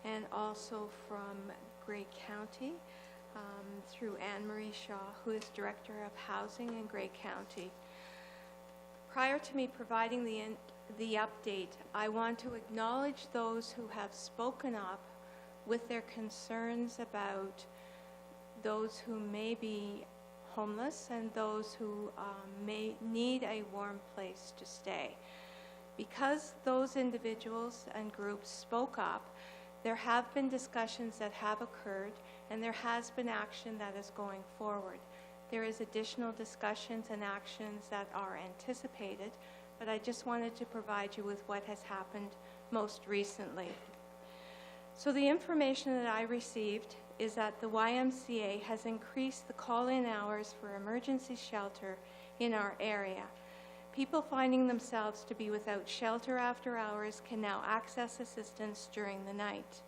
S2: and also from Grey County through Anne Marie Shaw, who is Director of Housing in Grey County. Prior to me providing the update, I want to acknowledge those who have spoken up with their concerns about those who may be homeless and those who may need a warm place to stay. Because those individuals and groups spoke up, there have been discussions that have occurred, and there has been action that is going forward. There is additional discussions and actions that are anticipated, but I just wanted to provide you with what has happened most recently. So the information that I received is that the YMCA has increased the call-in hours for emergency shelter in our area. People finding themselves to be without shelter after hours can now access assistance during the night.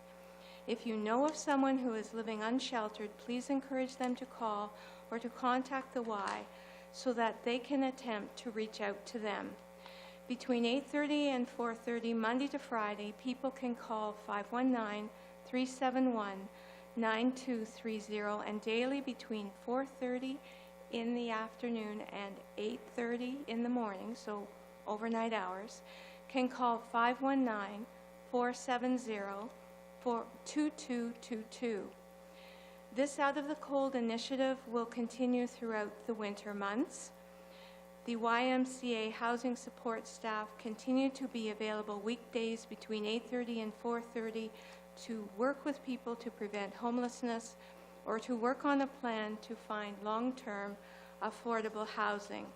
S2: If you know of someone who is living unsheltered, please encourage them to call or to contact the Y so that they can attempt to reach out to them. Between 8:30 and 4:30, Monday to Friday, people can call 519-371-9230, and daily between 4:30 in the afternoon and 8:30 in the morning, so overnight hours, can call 519-470-2222. This Out of the Cold initiative will continue throughout the winter months. The YMCA housing support staff continue to be available weekdays between 8:30 and 4:30 to work with people to prevent homelessness or to work on a plan to find long-term affordable housing.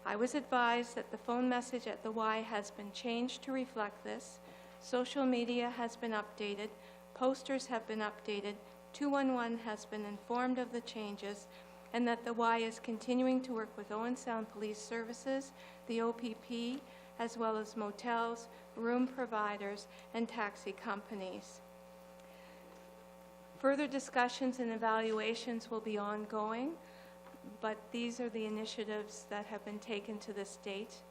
S2: I was advised that the phone message at the Y has been changed to reflect this. Social media has been updated, posters have been updated, 211 has been informed of the changes, and that the Y is continuing to work with Owen Sound Police Services, the OPP, as well as motels, room providers, and taxi companies. Further discussions and evaluations will be ongoing, but these are the initiatives that have been taken to this date.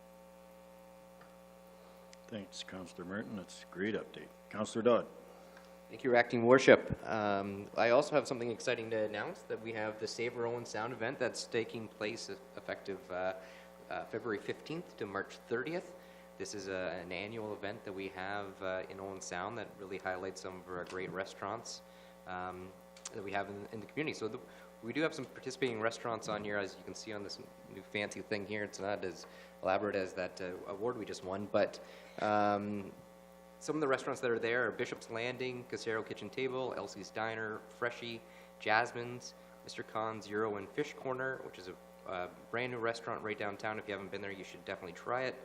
S1: Thanks, Councillor Merton. That's a great update. Councillor Dodd.
S3: Thank you, Your Acting Worship. I also have something exciting to announce, that we have the Savor Owen Sound event that's taking place effective February 15th to March 30th. This is an annual event that we have in Owen Sound that really highlights some of our great restaurants that we have in the community. So we do have some participating restaurants on here, as you can see on this new fancy thing here. It's not as elaborate as that award we just won, but some of the restaurants that are there are Bishop's Landing, Casero Kitchen Table, Elsie's Diner, Freshie, Jasmine's, Mr. Khan's Euro and Fish Corner, which is a brand new restaurant right downtown. If you haven't been there, you should definitely try it.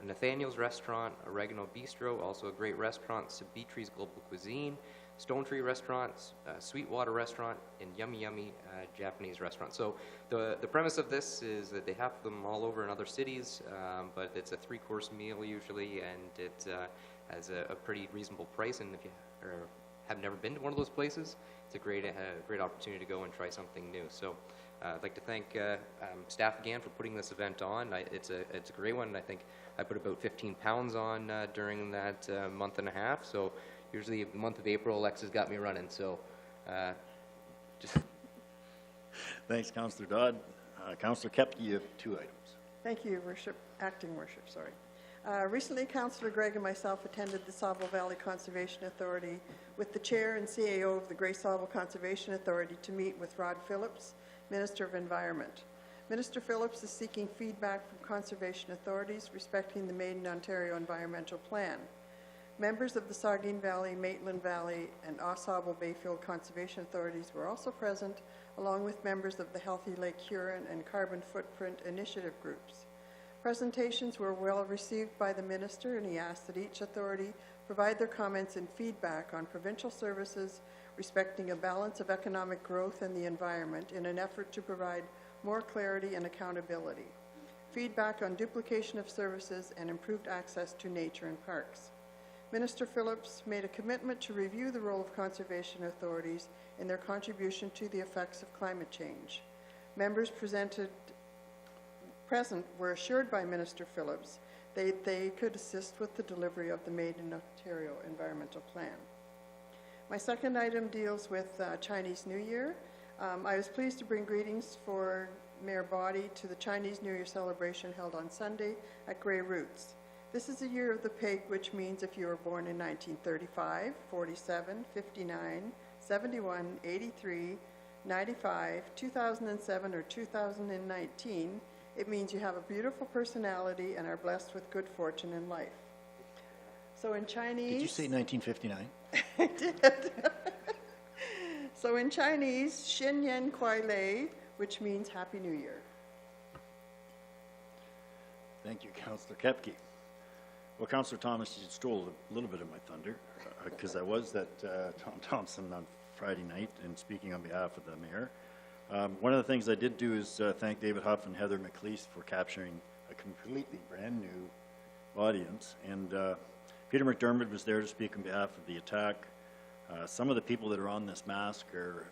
S3: Nathaniel's Restaurant, Oregano Bistro, also a great restaurant, Sabitri's Global Cuisine, Stone Tree Restaurants, Sweetwater Restaurant, and Yummy Yummy Japanese Restaurant. So the premise of this is that they have them all over in other cities, but it's a 3-course meal usually, and it has a pretty reasonable price. And if you have never been to one of those places, it's a great opportunity to go and try something new. So I'd like to thank staff again for putting this event on. It's a great one. I think I put about 15 pounds on during that month and a half. So usually the month of April, Alexa's got me running. So just
S1: Thanks, Councillor Dodd. Councillor Kepke, you have 2 items.
S4: Thank you, Worship, Acting Worship, sorry. Recently, Councillor Gregg and myself attended the Sauble Valley Conservation Authority with the Chair and CAO of the Grey Sauble Conservation Authority to meet with Rod Phillips, Minister of Environment. Minister Phillips is seeking feedback from conservation authorities respecting the Maiden Ontario Environmental Plan. Members of the Saugeen Valley, Maitland Valley, and Au Bayfield Conservation Authorities were also present, along with members of the Healthy Lake Huron and Carbon Footprint Initiative groups. Presentations were well received by the Minister, and he asked that each authority provide their comments and feedback on provincial services respecting a balance of economic growth and the environment in an effort to provide more clarity and accountability, feedback on duplication of services, and improved access to nature and parks. Minister Phillips made a commitment to review the role of conservation authorities in their contribution to the effects of climate change. Members presented present were assured by Minister Phillips they could assist with the delivery of the Made in Ontario Environmental Plan. My second item deals with Chinese New Year. I was pleased to bring greetings for Mayor Boddy to the Chinese New Year celebration held on Sunday at Grey Roots. This is the year of the pig, which means if you were born in 1935, 47, 59, 71, 83, 95, 2007, or 2019, it means you have a beautiful personality and are blessed with good fortune in life. So in Chinese...
S1: Did you say 1959?
S4: I did. So in Chinese, Xin Yan Kuai Lei, which means Happy New Year.
S1: Thank you, Councillor Kepke. Well, Councillor Thomas, you stole a little bit of my thunder, because I was at Tom Thompson on Friday night and speaking on behalf of the mayor. One of the things I did do is thank David Huff and Heather McLeese for capturing a completely brand new audience. And Peter McDermott was there to speak on behalf of the attack. Some of the people that are on this mask are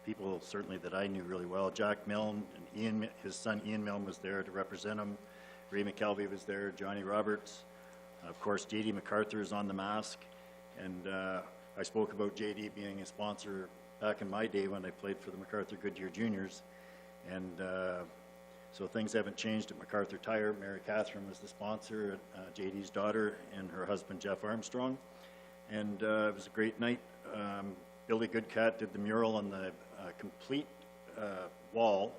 S1: people certainly that I knew really well. Jack Milne and Ian, his son Ian Milne was there to represent him. Ray McKelvey was there, Johnny Roberts. Of course, J.D. MacArthur is on the mask. And I spoke about J.D. being a sponsor back in my day when I played for the MacArthur Goodyear Juniors. And so things haven't changed at MacArthur Tire. Mary Catherine was the sponsor, J.D.'s daughter, and her husband, Jeff Armstrong. And it was a great night. Billy Goodcat did the mural on the complete wall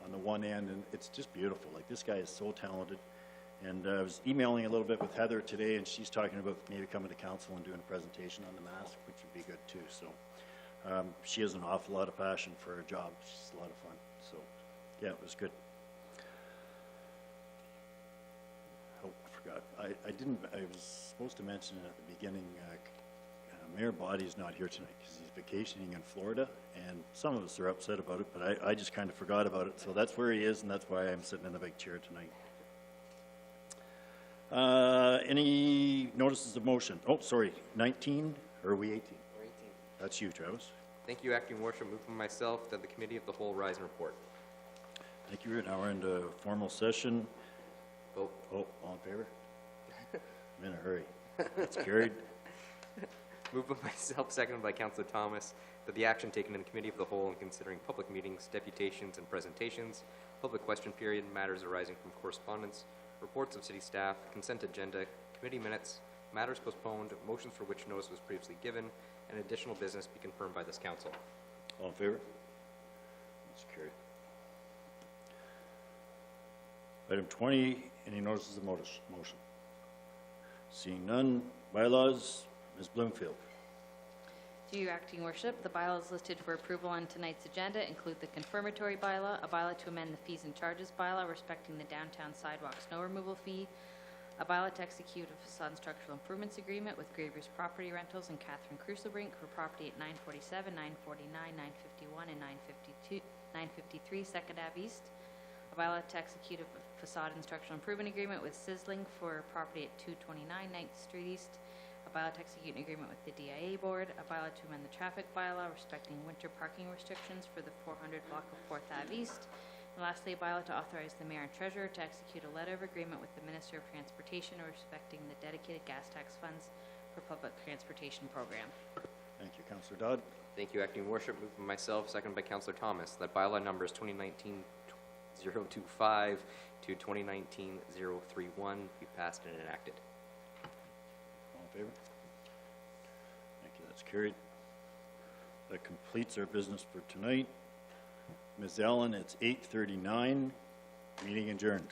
S1: on the one end, and it's just beautiful. Like, this guy is so talented. And I was emailing a little bit with Heather today, and she's talking about maybe coming to council and doing a presentation on the mask, which would be good too. So she has an awful lot of passion for her job. She's a lot of fun. So yeah, it was good. Oh, I forgot. I was supposed to mention at the beginning, Mayor Boddy's not here tonight because he's vacationing in Florida, and some of us are upset about it, but I just kind of forgot about it. So that's where he is, and that's why I'm sitting in the big chair tonight. Any notices of motion? Oh, sorry, 19, or are we 18?
S3: We're 18.
S1: That's you, Travis.
S3: Thank you, Acting Worship. Move by myself that the Committee of the Whole rise and report.
S1: Thank you. Now we're into formal session.
S3: Vote.
S1: Oh, all in favor? I'm in a hurry. That's carried.
S3: Moved by myself, seconded by Councillor Thomas, that the action taken in the Committee of the Whole in considering public meetings, deputations, and presentations, public question period, matters arising from correspondence, reports of city staff, consent agenda, committee minutes, matters postponed, motions for which notice was previously given, and additional business be confirmed by this council.
S1: All in favor? That's carried. Item 20, any notices of motion? Seeing none, bylaws, Ms. Bloomfield.
S18: To you, Acting Worship, the bylaws listed for approval on tonight's agenda include the confirmatory bylaw, a bylaw to amend the fees and charges bylaw respecting the downtown sidewalk snow removal fee, a bylaw to execute a facade and structural improvements agreement with Gravers Property Rentals and Catherine Crusobrink for property at 947, 949, 951, and 953 Second Ave East, a bylaw to execute a facade and structural improvement agreement with Sizzling for property at 229 9th Street East, a bylaw to execute an agreement with the DIA Board, a bylaw to amend the traffic bylaw respecting winter parking restrictions for the 400 block of 4th Ave East, and lastly, a bylaw to authorize the mayor and treasurer to execute a letter of agreement with the Minister of Transportation respecting the dedicated gas tax funds for public transportation program.
S1: Thank you, Councillor Dodd.
S3: Thank you, Acting Worship. Moved by myself, seconded by Councillor Thomas, that bylaw numbers 2019-025 to 2019-031 be passed and enacted.
S1: All in favor? Thank you, that's carried. That completes our business for tonight. Ms. Allen, it's 8:39, meeting adjourned.